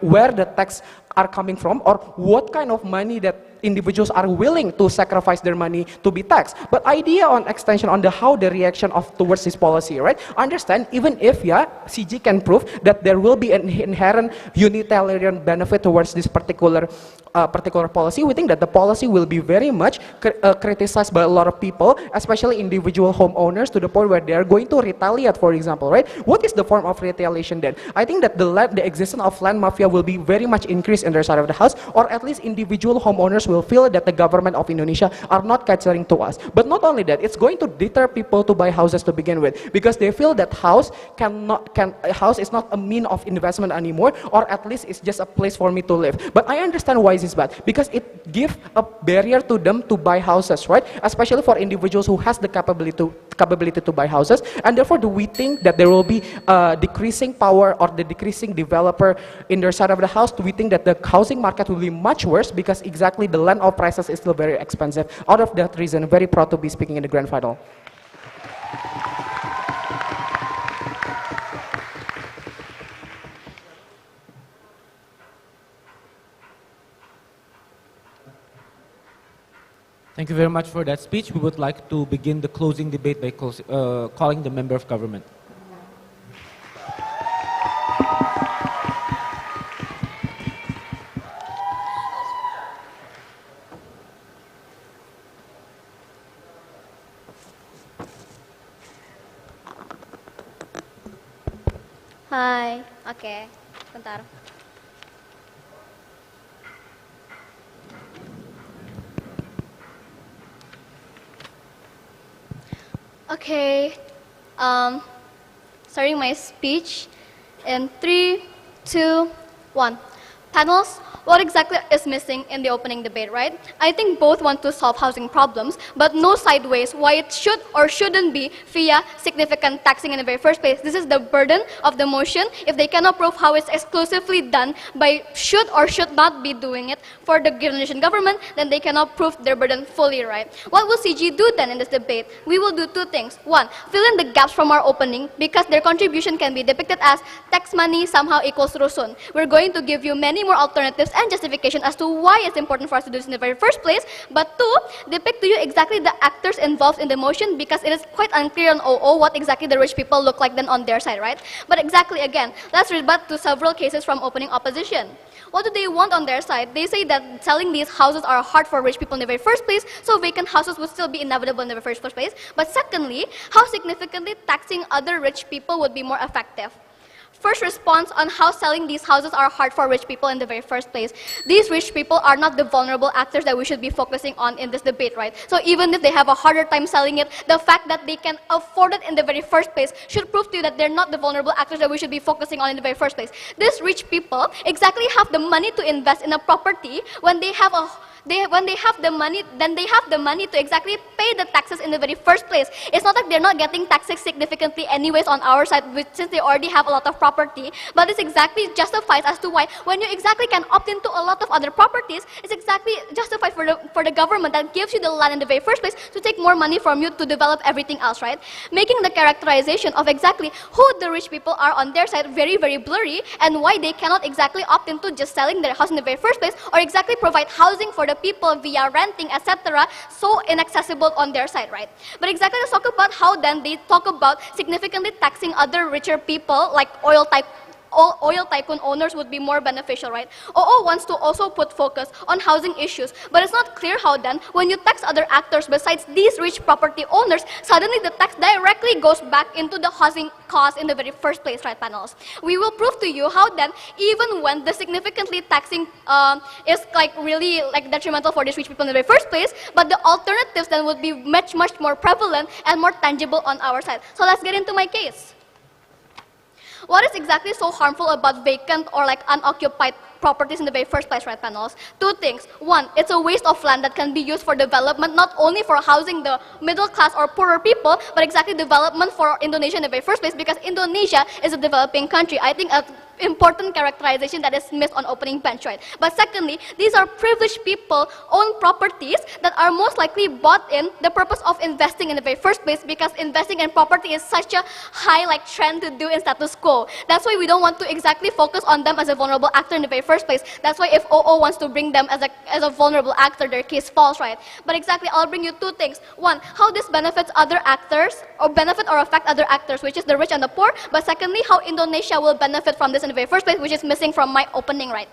where the tax are coming from or what kind of money that individuals are willing to sacrifice their money to be taxed. But idea on extension on the how the reaction of towards this policy, right? Understand, even if CG can prove that there will be an inherent utilitarian benefit towards this particular policy, we think that the policy will be very much criticized by a lot of people, especially individual homeowners, to the point where they are going to retaliate, for example, right? What is the form of retaliation then? I think that the existence of land mafia will be very much increased in their side of the house, or at least individual homeowners will feel that the government of Indonesia are not catering to us. But not only that, it's going to deter people to buy houses to begin with, because they feel that house is not a mean of investment anymore, or at least it's just a place for me to live. But I understand why this is bad, because it gives a barrier to them to buy houses, right? Especially for individuals who has the capability to buy houses, and therefore do we think that there will be decreasing power or the decreasing developer in their side of the house? Do we think that the housing market will be much worse, because exactly the land of prices is still very expensive? Out of that reason, very proud to be speaking in the grand final. Thank you very much for that speech. We would like to begin the closing debate by calling the member of government. Hai, oke, bentar. Okay, starting my speech in 3, 2, 1. Panels, what exactly is missing in the opening debate, right? I think both want to solve housing problems, but no sideways why it should or shouldn't be via significant taxing in the very first place. This is the burden of the motion. If they cannot prove how it's exclusively done by should or should not be doing it for the Indonesian government, then they cannot prove their burden fully, right? What will CG do then in this debate? We will do two things. One, fill in the gaps from our opening, because their contribution can be depicted as tax money somehow equals rusun. We're going to give you many more alternatives and justification as to why it's important for us to do this in the very first place. But two, depict to you exactly the actors involved in the motion, because it is quite unclear on OO what exactly the rich people look like then on their side, right? But exactly, again, let's rebut to several cases from opening opposition. What do they want on their side? They say that selling these houses are hard for rich people in the very first place, so vacant houses would still be inevitable in the very first place. But secondly, how significantly taxing other rich people would be more effective? First response on how selling these houses are hard for rich people in the very first place. These rich people are not the vulnerable actors that we should be focusing on in this debate, right? So even if they have a harder time selling it, the fact that they can afford it in the very first place should prove to you that they're not the vulnerable actors that we should be focusing on in the very first place. These rich people exactly have the money to invest in a property when they have the money, then they have the money to exactly pay the taxes in the very first place. It's not like they're not getting taxes significantly anyways on our side, since they already have a lot of property, but it's exactly justified as to why when you exactly can opt into a lot of other properties, it's exactly justified for the government that gives you the land in the very first place to take more money from you to develop everything else, right? Making the characterization of exactly who the rich people are on their side very, very blurry, and why they cannot exactly opt into just selling their house in the very first place, or exactly provide housing for the people via renting, etc., so inaccessible on their side, right? But exactly, let's talk about how then they talk about significantly taxing other richer people, like oil type all oil tycoon owners would be more beneficial, right? OO wants to also put focus on housing issues, but it's not clear how then, when you tax other actors besides these rich property owners, suddenly the tax directly goes back into the housing cost in the very first place, right, panels? We will prove to you how then, even when the significantly taxing is like really like detrimental for these rich people in the very first place, but the alternatives then would be much more prevalent and more tangible on our side. So let's get into my case. What is exactly so harmful about vacant or like unoccupied properties in the very first place, right, panels? Two things. One, it's a waste of land that can be used for development, not only for housing the middle class or poorer people, but exactly development for Indonesia in the very first place, because Indonesia is a developing country. I think important characterization that is missed on opening bench, right? But secondly, these are privileged people own properties that are most likely bought in the purpose of investing in the very first place, because investing in property is such a high like trend to do in status quo. That's why we don't want to exactly focus on them as a vulnerable actor in the very first place. That's why if OO wants to bring them as a vulnerable actor, their case falls, right? But exactly, I'll bring you two things. One, how this benefits other actors, or benefit or affect other actors, which is the rich and the poor. But secondly, how Indonesia will benefit from this in the very first place, which is missing from my opening, right?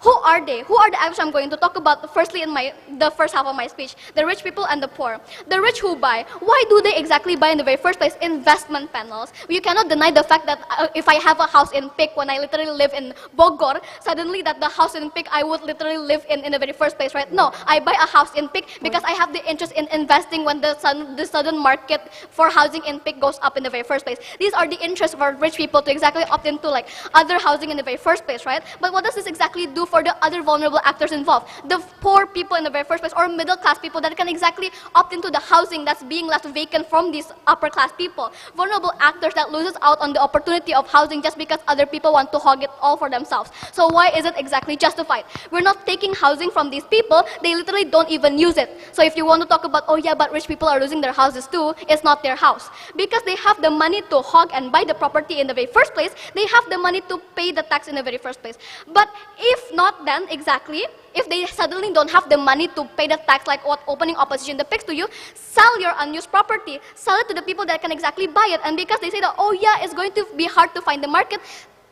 Who are they? Who are the actors I'm going to talk about firstly in the first half of my speech? The rich people and the poor. The rich who buy. Why do they exactly buy in the very first place? Investment panels. You cannot deny the fact that if I have a house in Pik when I literally live in Bogor, suddenly that the house in Pik I would literally live in the very first place, right? No, I buy a house in Pik because I have the interest in investing when the sudden market for housing in Pik goes up in the very first place. These are the interests of our rich people to exactly opt into like other housing in the very first place, right? But what does this exactly do for the other vulnerable actors involved? The poor people in the very first place, or middle class people that can exactly opt into the housing that's being left vacant from these upper class people. Vulnerable actors that loses out on the opportunity of housing just because other people want to hog it all for themselves. So why is it exactly justified? We're not taking housing from these people, they literally don't even use it. So if you want to talk about, oh yeah, but rich people are losing their houses too, it's not their house. Because they have the money to hog and buy the property in the very first place, they have the money to pay the tax in the very first place. But if not then, exactly, if they suddenly don't have the money to pay the tax, like what opening opposition depicts to you, sell your unused property, sell it to the people that can exactly buy it. And because they say that, oh yeah, it's going to be hard to find the market,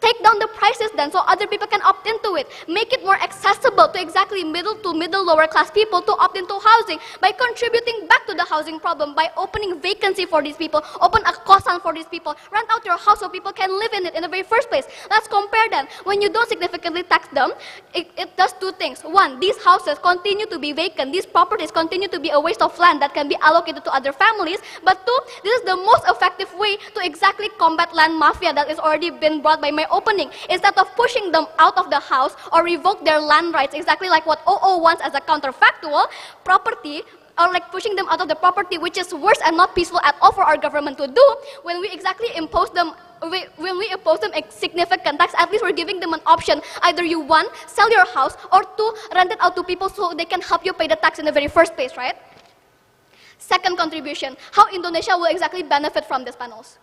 take down the prices then so other people can opt into it. Make it more accessible to exactly middle to lower class people to opt into housing by contributing back to the housing problem, by opening vacancy for these people, open a kosan for these people, rent out your house so people can live in it in the very first place. Let's compare then. When you don't significantly tax them, it does two things. One, these houses continue to be vacant. These properties continue to be a waste of land that can be allocated to other families. But two, this is the most effective way to exactly combat land mafia that has already been brought by my opening. Instead of pushing them out of the house or revoke their land rights, exactly like what OO wants as a counterfactual, property, or like pushing them out of the property, which is worse and not peaceful at all for our government to do, when we exactly impose them when we impose them a significant tax, at least we're giving them an option. Either you, one, sell your house, or two, rent it out to people so they can help you pay the tax in the very first place, right? Second contribution, how Indonesia will exactly benefit from these panels.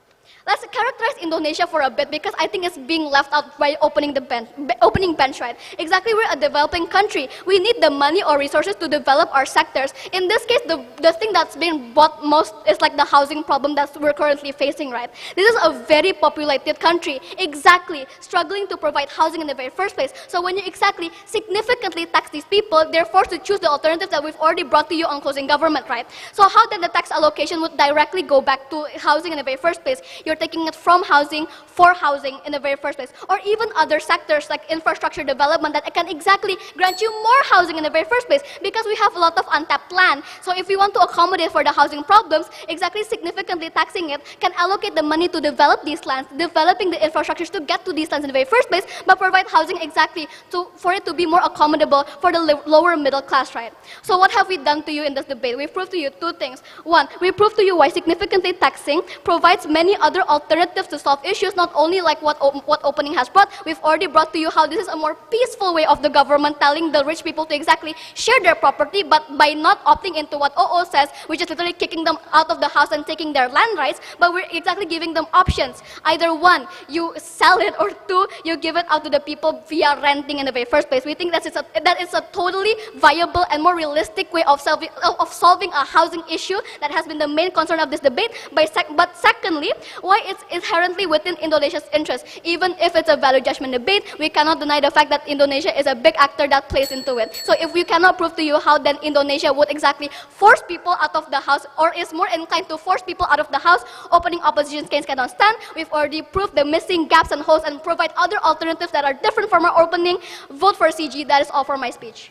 Let's characterize Indonesia for a bit, because I think it's being left out by opening bench, right? Exactly, we're a developing country. We need the money or resources to develop our sectors. In this case, the thing that's being bought most is like the housing problem that we're currently facing, right? This is a very populated country, exactly, struggling to provide housing in the very first place. So when you exactly significantly tax these people, they're forced to choose the alternatives that we've already brought to you on closing government, right? So how then the tax allocation would directly go back to housing in the very first place? You're taking it from housing for housing in the very first place, or even other sectors like infrastructure development that can exactly grant you more housing in the very first place, because we have a lot of untapped land. So if we want to accommodate for the housing problems, exactly significantly taxing it can allocate the money to develop these lands, developing the infrastructures to get to these lands in the very first place, but provide housing exactly for it to be more accommodable for the lower middle class, right? So what have we done to you in this debate? We've proved to you two things. One, we proved to you why significantly taxing provides many other alternatives to solve issues, not only like what opening has brought. We've already brought to you how this is a more peaceful way of the government telling the rich people to exactly share their property, but by not opting into what OO says, which is literally kicking them out of the house and taking their land rights, but we're exactly giving them options. Either one, you sell it, or two, you give it out to the people via renting in the very first place. We think that is a totally viable and more realistic way of solving a housing issue that has been the main concern of this debate. But secondly, why it's inherently within Indonesia's interest. Even if it's a value judgment debate, we cannot deny the fact that Indonesia is a big actor that plays into it. So if we cannot prove to you how then Indonesia would exactly force people out of the house, or is more inclined to force people out of the house, opening opposition case cannot stand. We've already proved the missing gaps and holes and provide other alternatives that are different from our opening. Vote for CG. That is all for my speech.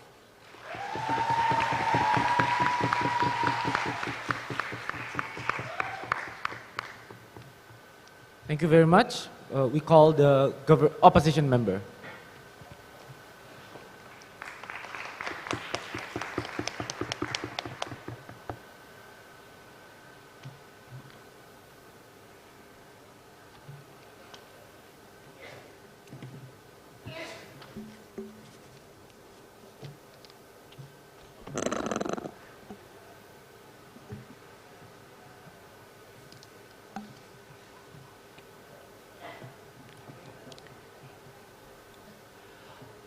Thank you very much. We call the opposition member.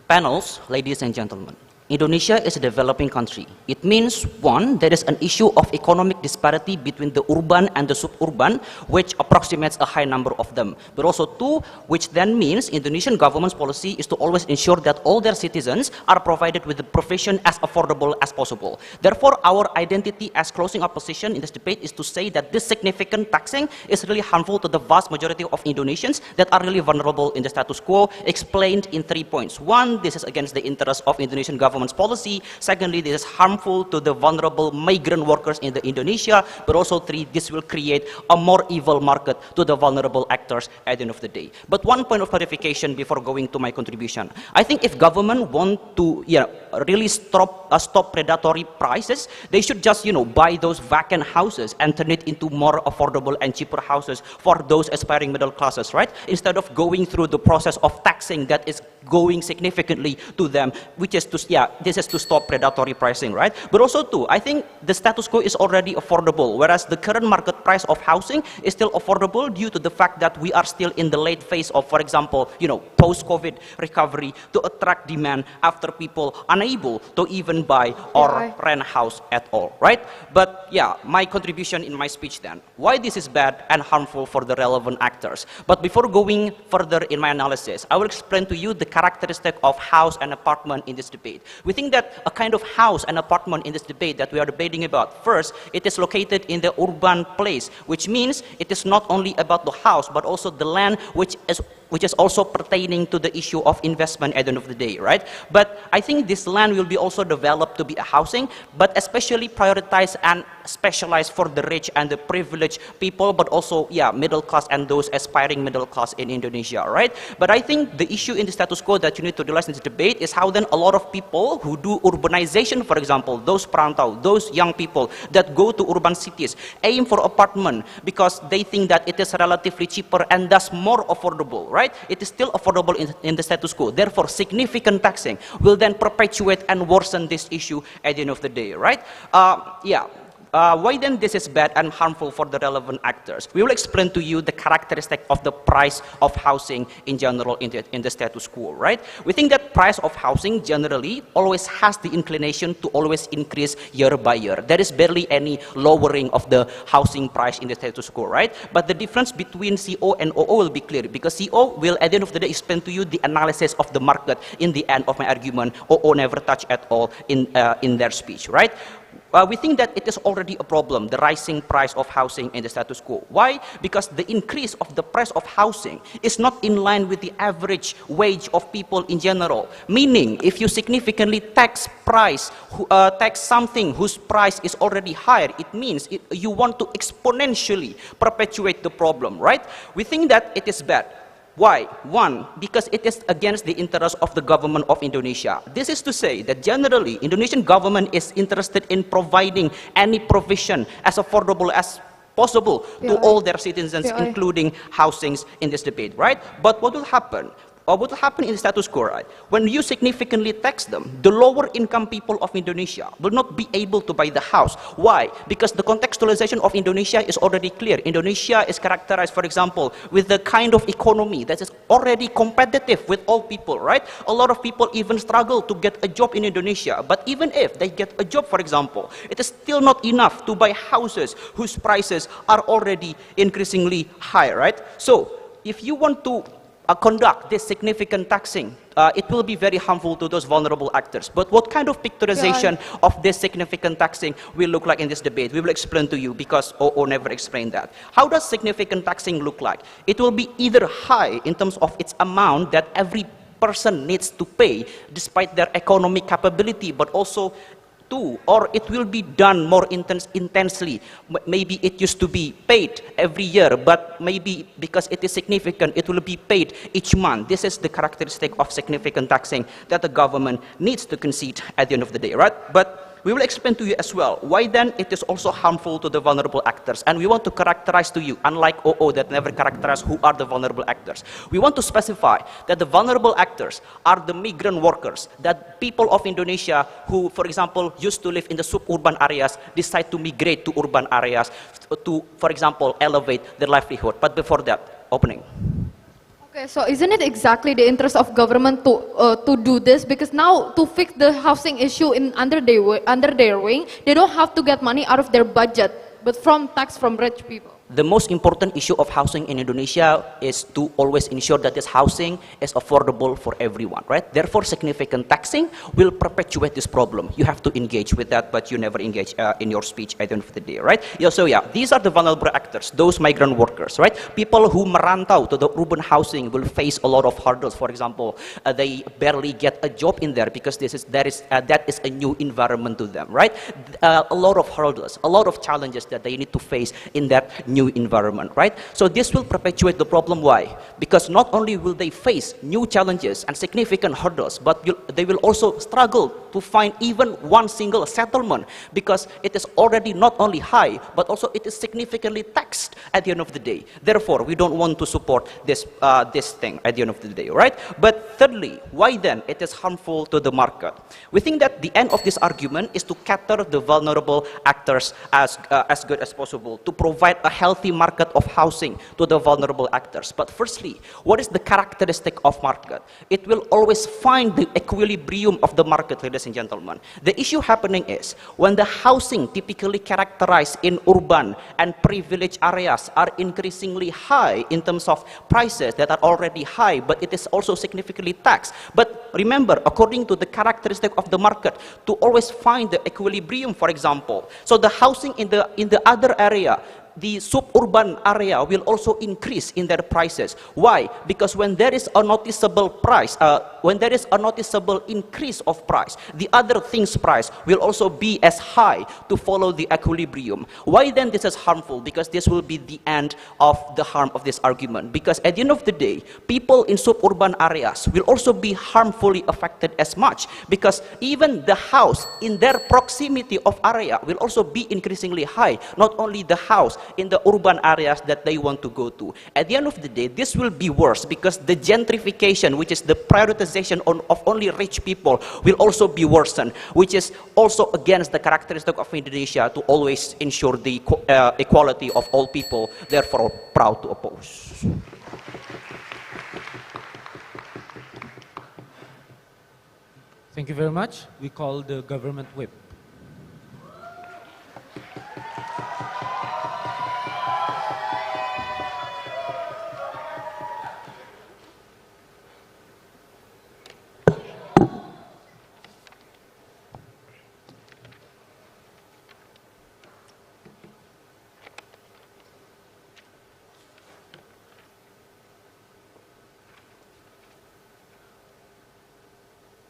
Panels, ladies and gentlemen, Indonesia is a developing country. It means, one, there is an issue of economic disparity between the urban and the suburban, which approximates a high number of them. But also, two, which then means Indonesian government's policy is to always ensure that all their citizens are provided with the provision as affordable as possible. Therefore, our identity as closing opposition in this debate is to say that this significant taxing is really harmful to the vast majority of Indonesians that are really vulnerable in the status quo, explained in 3 points. One, this is against the interests of Indonesian government's policy. Secondly, this is harmful to the vulnerable migrant workers in Indonesia. But also, three, this will create a more evil market to the vulnerable actors at the end of the day. But one point of clarification before going to my contribution. I think if government want to really stop predatory prices, they should just buy those vacant houses and turn it into more affordable and cheaper houses for those aspiring middle classes, right? Instead of going through the process of taxing that is going significantly to them, which is to this is to stop predatory pricing, right? But also too, I think the status quo is already affordable, whereas the current market price of housing is still affordable due to the fact that we are still in the late phase of, for example, post-COVID recovery to attract demand after people unable to even buy or rent a house at all, right? But yeah, my contribution in my speech then, why this is bad and harmful for the relevant actors. But before going further in my analysis, I will explain to you the characteristic of house and apartment in this debate. We think that a kind of house and apartment in this debate that we are debating about, first, it is located in the urban place, which means it is not only about the house, but also the land which is also pertaining to the issue of investment at the end of the day, right? But I think this land will be also developed to be a housing, but especially prioritized and specialized for the rich and the privileged people, but also, middle class and those aspiring middle class in Indonesia, right? But I think the issue in the status quo that you need to realize in this debate is how then a lot of people who do urbanization, for example, those perantau, those young people that go to urban cities, aim for apartment because they think that it is relatively cheaper and thus more affordable, right? It is still affordable in the status quo. Therefore, significant taxing will then perpetuate and worsen this issue at the end of the day, right? Why then this is bad and harmful for the relevant actors? We will explain to you the characteristic of the price of housing in general in the status quo, right? We think that price of housing generally always has the inclination to always increase year by year. There is barely any lowering of the housing price in the status quo, right? But the difference between CO and OO will be clear because CO will at the end of the day explain to you the analysis of the market in the end of my argument. OO never touch at all in their speech, right? We think that it is already a problem, the rising price of housing in the status quo. Why? Because the increase of the price of housing is not in line with the average wage of people in general. Meaning, if you significantly tax something whose price is already higher, it means you want to exponentially perpetuate the problem, right? We think that it is bad. Why? One, because it is against the interest of the government of Indonesia. This is to say that generally, Indonesian government is interested in providing any provision as affordable as possible to all their citizens, including housings in this debate, right? But what will happen? or what will happen in the status quo, right? When you significantly tax them, the lower income people of Indonesia will not be able to buy the house. Why? Because the contextualization of Indonesia is already clear. Indonesia is characterized, for example, with the kind of economy that is already competitive with all people, right? A lot of people even struggle to get a job in Indonesia. But even if they get a job, for example, it is still not enough to buy houses whose prices are already increasingly high, right? So if you want to conduct this significant taxing, it will be very harmful to those vulnerable actors. But what kind of picturization of this significant taxing will look like in this debate? We will explain to you, because OO never explained that. How does significant taxing look like? It will be either high in terms of its amount that every person needs to pay despite their economic capability, but also or it will be done more intensely. Maybe it used to be paid every year, but maybe because it is significant, it will be paid each month. This is the characteristic of significant taxing that the government needs to concede at the end of the day, right? But we will explain to you as well why then it is also harmful to the vulnerable actors. And we want to characterize to you, unlike OO that never characterize who are the vulnerable actors. We want to specify that the vulnerable actors are the migrant workers, that people of Indonesia who, for example, used to live in the suburban areas decide to migrate to urban areas to, for example, elevate their livelihood. But before that, opening. Okay, so isn't it exactly the interest of government to do this? Because now to fix the housing issue under their wing, they don't have to get money out of their budget, but from tax from rich people. The most important issue of housing in Indonesia is to always ensure that this housing is affordable for everyone, right? Therefore, significant taxing will perpetuate this problem. You have to engage with that, but you never engage in your speech at the end of the day, right? Yeah, so yeah, these are the vulnerable actors, those migrant workers, right? People who merantau to the urban housing will face a lot of hurdles. For example, they barely get a job in there because that is a new environment to them, right? A lot of hurdles, a lot of challenges that they need to face in that new environment, right? So this will perpetuate the problem. Why? Because not only will they face new challenges and significant hurdles, but they will also struggle to find even one single settlement, because it is already not only high, but also it is significantly taxed at the end of the day. Therefore, we don't want to support this thing at the end of the day, right? But thirdly, why then it is harmful to the market? We think that the end of this argument is to cater the vulnerable actors as good as possible, to provide a healthy market of housing to the vulnerable actors. But firstly, what is the characteristic of market? It will always find the equilibrium of the market, ladies and gentlemen. The issue happening is when the housing typically characterized in urban and privileged areas are increasingly high in terms of prices that are already high, but it is also significantly taxed. But remember, according to the characteristic of the market, to always find the equilibrium, for example. So the housing in the other area, the suburban area, will also increase in their prices. Why? Because when there is a noticeable increase of price, the other things price will also be as high to follow the equilibrium. Why then this is harmful? Because this will be the end of the harm of this argument. Because at the end of the day, people in suburban areas will also be harmfully affected as much, because even the house in their proximity of area will also be increasingly high, not only the house in the urban areas that they want to go to. At the end of the day, this will be worse, because the gentrification, which is the prioritization of only rich people, will also be worsened, which is also against the characteristic of Indonesia to always ensure the equality of all people, therefore proud to oppose. Thank you very much. We call the government whip.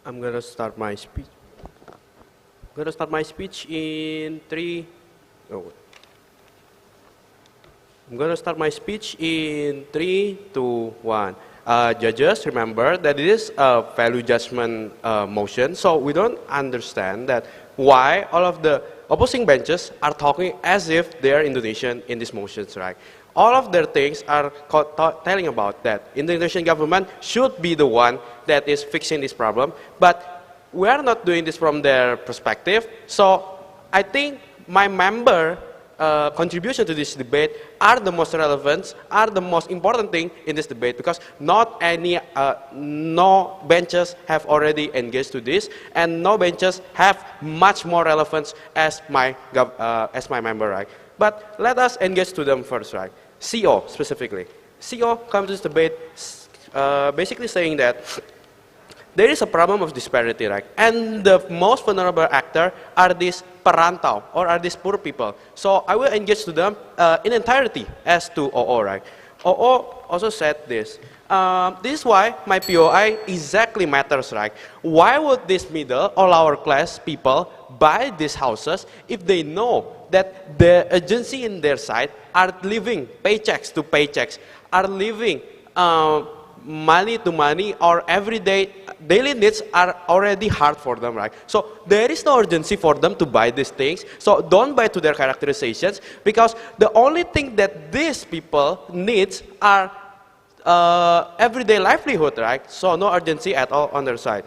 I'm gonna start my speech. In three. Oh. I'm gonna start my speech in 3, 2, 1. Judges, remember that it is a value judgment motion, so we don't understand that why all of the opposing benches are talking as if they are Indonesian in these motions, right? All of their things are telling about that Indonesian government should be the one that is fixing this problem, but we are not doing this from their perspective. So I think my member contribution to this debate are the most relevant, are the most important thing in this debate, because no benches have already engaged to this, and no benches have much more relevance as my member, right? But let us engage to them first, right? CO specifically. CO comes to this debate basically saying that there is a problem of disparity, right? And the most vulnerable actor are these perantau, or are these poor people. So I will engage to them in entirety as to OO, right? OO also said this. This is why my POI exactly matters, right? Why would this middle or lower class people buy these houses if they know that the agency in their side are living paychecks to paychecks, are living money to money, or everyday daily needs are already hard for them, right? So there is no urgency for them to buy these things. So don't buy to their characterizations, because the only thing that these people needs are everyday livelihood, right? So no urgency at all on their side.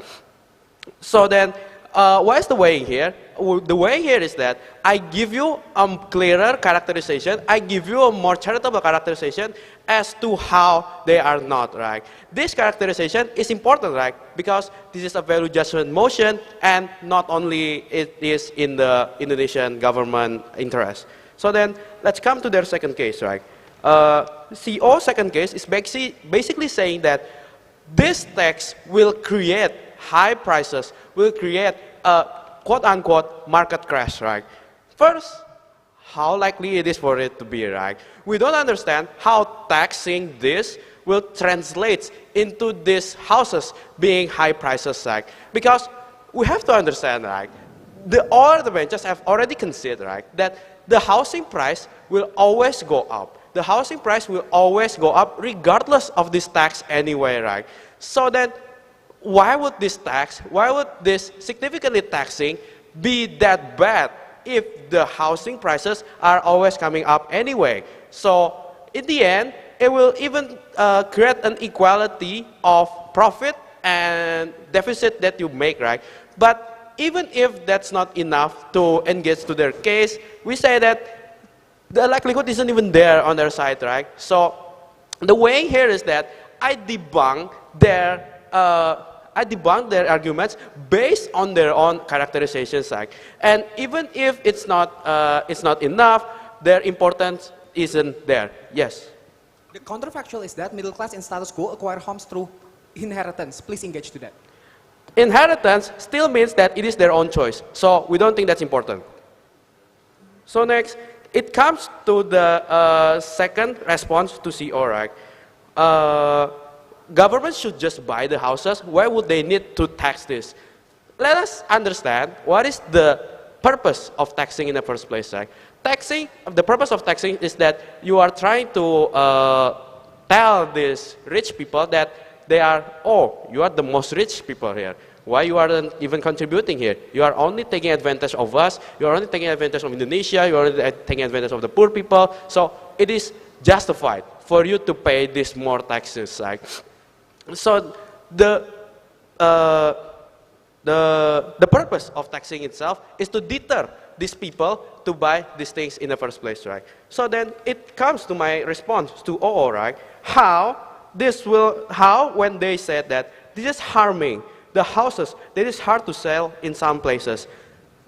So then, what is the way here? The way here is that I give you a clearer characterization, I give you a more charitable characterization as to how they are not, right? This characterization is important, right? Because this is a value judgment motion, and not only it is in the Indonesian government interest. So then, let's come to their second case, right? CO second case is basically saying that this tax will create high prices, will create a quote-unquote market crash, right? First, how likely it is for it to be, right? We don't understand how taxing this will translate into these houses being high prices, right? Because we have to understand, right? All the benches have already considered, right, that the housing price will always go up. The housing price will always go up regardless of this tax anyway, right? So then, why would this tax, why would this significantly taxing be that bad if the housing prices are always coming up anyway? So in the end, it will even create an equality of profit and deficit that you make, right? But even if that's not enough to engage to their case, we say that the likelihood isn't even there on their side, right? So the way here is that I debunk their arguments based on their own characterizations, right? And even if it's not enough, their importance isn't there. Yes. The counterfactual is that middle class and status quo acquire homes through inheritance. Please engage to that. Inheritance still means that it is their own choice. So we don't think that's important. So next, it comes to the second response to CO, right? Government should just buy the houses. Why would they need to tax this? Let us understand what is the purpose of taxing in the first place, right? Taxing, the purpose of taxing is that you are trying to tell these rich people that they are, oh, you are the most rich people here. Why you aren't even contributing here? You are only taking advantage of us. You are only taking advantage of Indonesia. You are only taking advantage of the poor people. So it is justified for you to pay these more taxes, right? So the purpose of taxing itself is to deter these people to buy these things in the first place, right? So then it comes to my response to OO, right? How when they said that this is harming the houses, that is hard to sell in some places.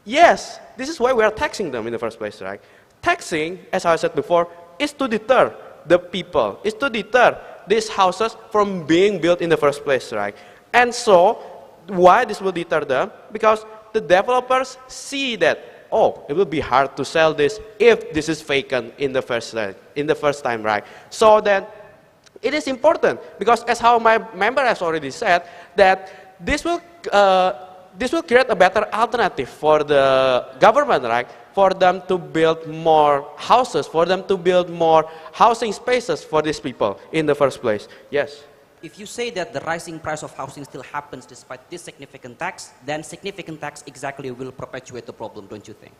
Yes, this is why we are taxing them in the first place, right? Taxing, as I said before, is to deter the people, is to deter these houses from being built in the first place, right? And so, why this will deter them? Because the developers see that, oh, it will be hard to sell this if this is vacant in the first time, right? So then, it is important because, as how my member has already said, that this will create a better alternative for the government, right? For them to build more houses, for them to build more housing spaces for these people in the first place. Yes. If you say that the rising price of housing still happens despite this significant tax, then significant tax exactly will perpetuate the problem, don't you think?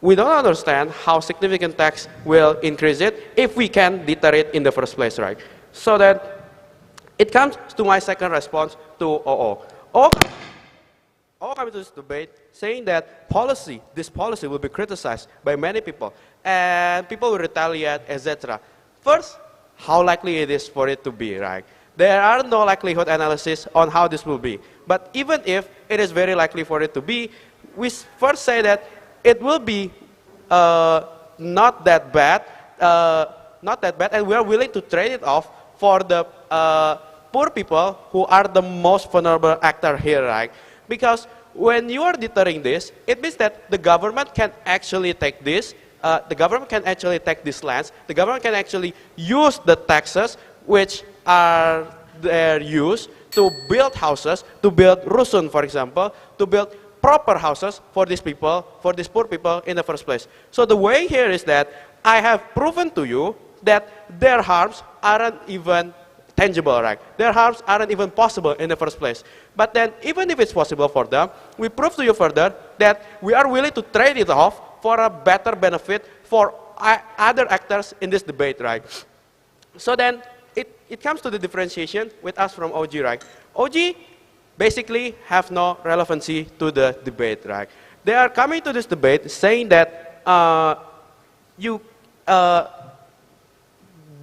we don't understand how significant tax will increase it if we can deter it in the first place, right? So that it comes to my second response to OO. OO comes to this debate saying that this policy will be criticized by many people and people will retaliate, etc. First, how likely it is for it to be, right? There are no likelihood analysis on how this will be. But even if it is very likely for it to be, we first say that it will be not that bad, and we are willing to trade it off for the poor people who are the most vulnerable actor here, right? Because when you are deterring this, it means that the government can actually take this, the government can actually take these lands, the government can actually use the taxes which are their use to build houses, to build rusun, for example, to build proper houses for these people, for these poor people in the first place. So the way here is that I have proven to you that their harms aren't even tangible, right? Their harms aren't even possible in the first place. But then, even if it's possible for them, we prove to you further that we are willing to trade it off for a better benefit for other actors in this debate, right? So then, it comes to the differentiation with us from OG, right? OG basically have no relevancy to the debate, right? They are coming to this debate saying that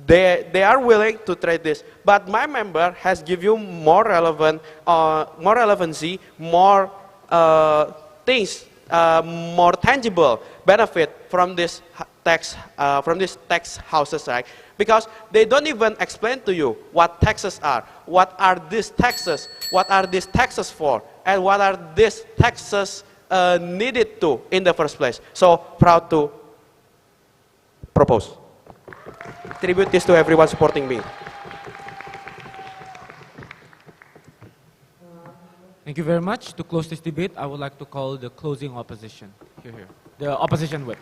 they are willing to trade this, but my member has give you more relevancy, more things, more tangible benefit from this tax houses, right? Because they don't even explain to you what taxes are, what are these taxes for, and what are these taxes needed to in the first place. So proud to propose. Tribute this to everyone supporting me. Thank you very much. To close this debate, I would like to call the closing opposition. Here. The opposition whip.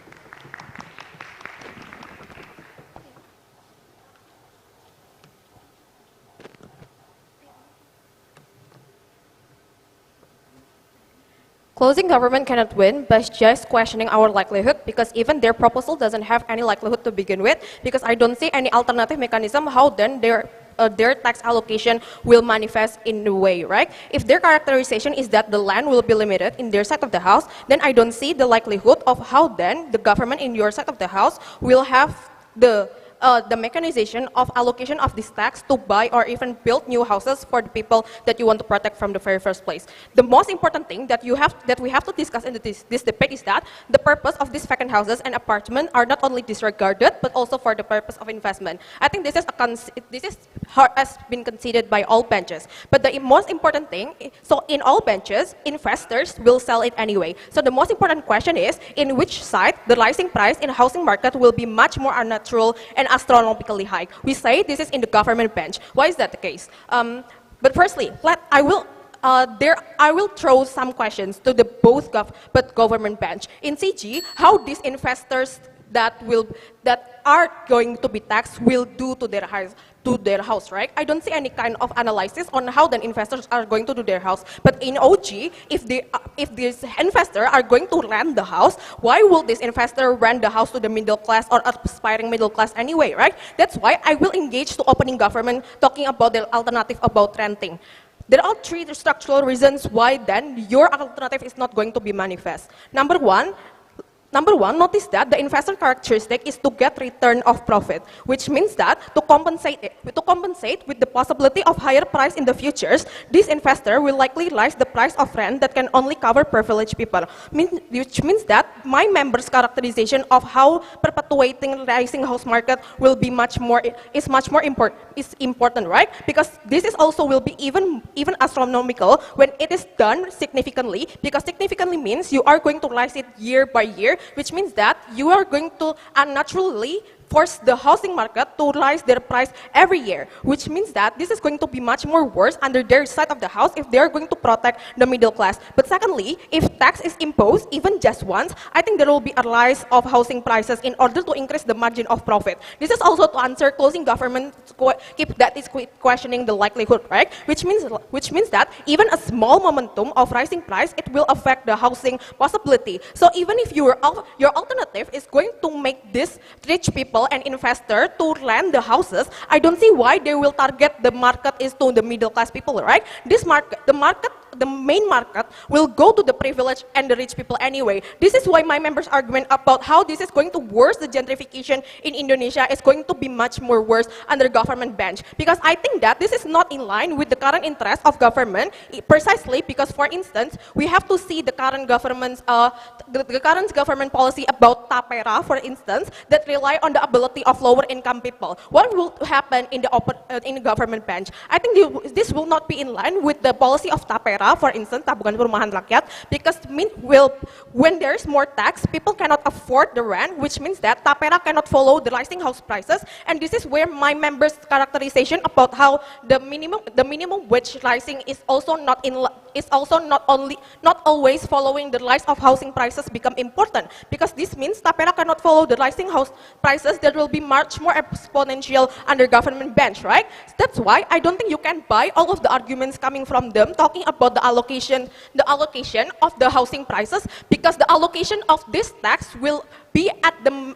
Closing government cannot win by just questioning our likelihood, because even their proposal doesn't have any likelihood to begin with, because I don't see any alternative mechanism how then their tax allocation will manifest in a way, right? If their characterization is that the land will be limited in their side of the house, then I don't see the likelihood of how then the government in your side of the house will have the mechanization of allocation of this tax to buy or even build new houses for the people that you want to protect from the very first place. The most important thing that we have to discuss in this debate is that the purpose of these vacant houses and apartments are not only disregarded, but also for the purpose of investment. I think this has been considered by all benches. But the most important thing, so in all benches, investors will sell it anyway. So the most important question is, in which side the rising price in the housing market will be much more unnatural and astronomically high. We say this is in the government bench. Why is that the case? But firstly, I will throw some questions to the both government bench. In CG, how these investors that are going to be taxed will do to their house, right? I don't see any kind of analysis on how the investors are going to do their house. But in OG, if this investor are going to rent the house, why will this investor rent the house to the middle class or aspiring middle class anyway, right? That's why I will engage to opening government talking about the alternative about renting. There are three structural reasons why then your alternative is not going to be manifest. Number one, notice that the investor characteristic is to get return of profit, which means that to compensate with the possibility of higher price in the futures, this investor will likely raise the price of rent that can only cover privileged people, which means that my members' characterization of how perpetuating rising house market will be much more important, right? Because this is also will be even astronomical when it is done significantly, because significantly means you are going to rise it year by year, which means that you are going to unnaturally force the housing market to rise their price every year, which means that this is going to be much more worse under their side of the house if they are going to protect the middle class. But secondly, if tax is imposed even just once, I think there will be a rise of housing prices in order to increase the margin of profit. This is also to answer closing government that is questioning the likelihood, right? Which means that even a small momentum of rising price, it will affect the housing possibility. So even if your alternative is going to make this rich people and investor to lend the houses, I don't see why they will target the market is to the middle class people, right? The main market will go to the privileged and the rich people anyway. This is why my members' argument about how this is going to worse the gentrification in Indonesia is going to be much more worse under government bench. Because I think that this is not in line with the current interest of government, precisely because, for instance, we have to see the current government's government policy about tapera, for instance, that rely on the ability of lower income people. What will happen in the government bench? I think this will not be in line with the policy of tapera, for instance, tabungan perumahan rakyat, because when there is more tax, people cannot afford the rent, which means that tapera cannot follow the rising house prices, and this is where my members' characterization about how the minimum wage rising is also not always following the rise of housing prices become important, because this means tapera cannot follow the rising house prices that will be much more exponential under government bench, right? That's why I don't think you can buy all of the arguments coming from them talking about the allocation of the housing prices, because the allocation of this tax will be at the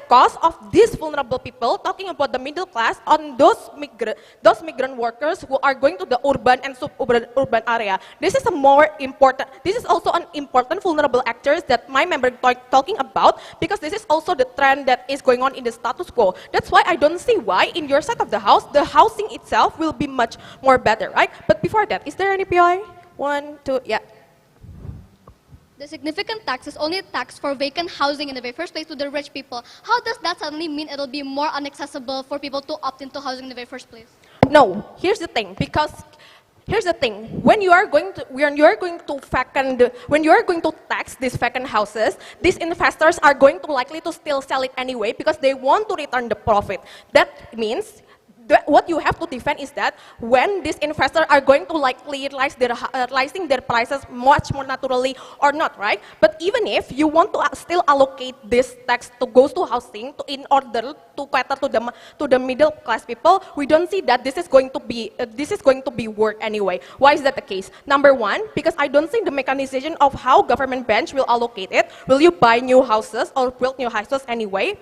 cost of these vulnerable people, talking about the middle class, on those migrant workers who are going to the urban and suburban area. This is also an important vulnerable actors that my member talking about, because this is also the trend that is going on in the status quo. That's why I don't see why in your side of the house, the housing itself will be much more better, right? But before that, is there any PI? 1, 2, yeah. The significant tax is only a tax for vacant housing in the very first place to the rich people. How does that suddenly mean it'll be more inaccessible for people to opt into housing in the very first place? No, here's the thing, when you are going to tax these vacant houses, these investors are going to likely to still sell it anyway because they want to return the profit. That means what you have to defend is that when these investors are going to likely rising their prices much more naturally or not, right? But even if you want to still allocate this tax to goes to housing in order to cater to the middle class people, we don't see that this is going to be work anyway. Why is that the case? Number one, because I don't think the mechanization of how government bench will allocate it. Will you buy new houses or build new houses anyway?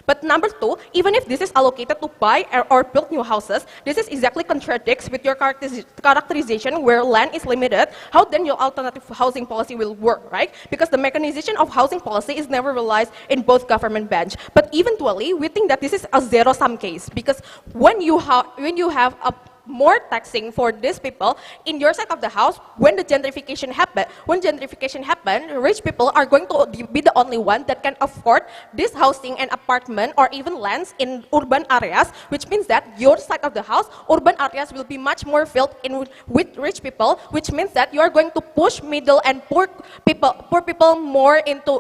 But number two, even if this is allocated to buy or build new houses, this is exactly contradicts with your characterization where land is limited. How then your alternative housing policy will work, right? Because the mechanization of housing policy is never realized in both government bench. But eventually, we think that this is a zero-sum case, because when you have a more taxing for these people in your side of the house, when gentrification happen, rich people are going to be the only one that can afford this housing and apartment or even lands in urban areas, which means that your side of the house, urban areas will be much more filled in with rich people, which means that you are going to push middle and poor people more into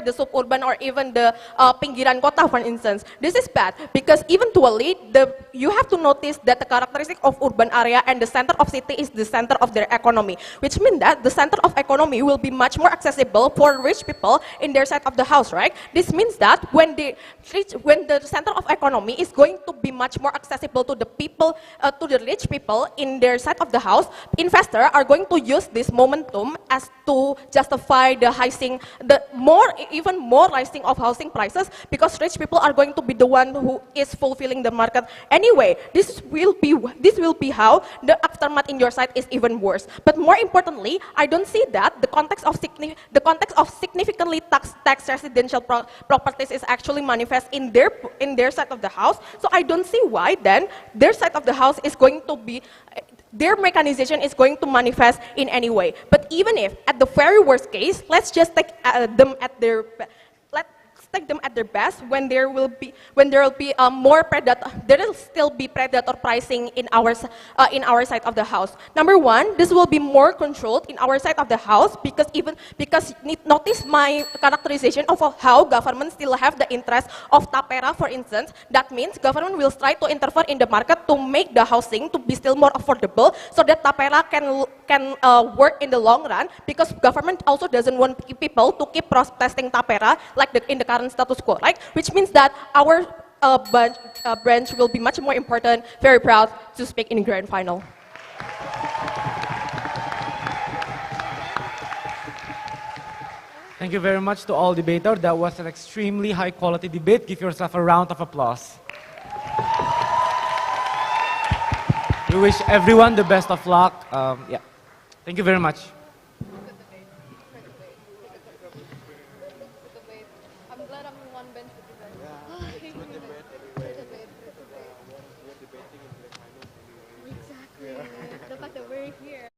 the suburban or even the pinggiran kota, for instance. This is bad because eventually you have to notice that the characteristic of urban area and the center of city is the center of their economy, which means that the center of economy will be much more accessible for rich people in their side of the house, right? This means that when the center of economy is going to be much more accessible to the people, to the rich people in their side of the house, investors are going to use this momentum as to justify even more rising of housing prices, because rich people are going to be the one who is fulfilling the market anyway. This will be how the aftermath in your side is even worse. But more importantly, I don't see that the context of significantly tax residential properties is actually manifest in their side of the house. So I don't see why then their side of the house is going to be their mechanization is going to manifest in any way. But even if at the very worst case, let's just take them at their take them at their best when there will be more predator. There will still be predator pricing in our side of the house. Number one, this will be more controlled in our side of the house because notice my characterization of how government still have the interest of tapera, for instance. That means government will try to intervene in the market to make the housing to be still more affordable, so that tapera can work in the long run, because government also doesn't want people to keep protesting tapera like in the current status quo, right? Which means that our branch will be much more important. Very proud to speak in grand final. Thank you very much to all debaters. That was an extremely high quality debate. Give yourself a round of applause. We wish everyone the best of luck. Yeah. Thank you very much. I'm glad I'm in one bench with you guys. Exactly. The fact that we're here.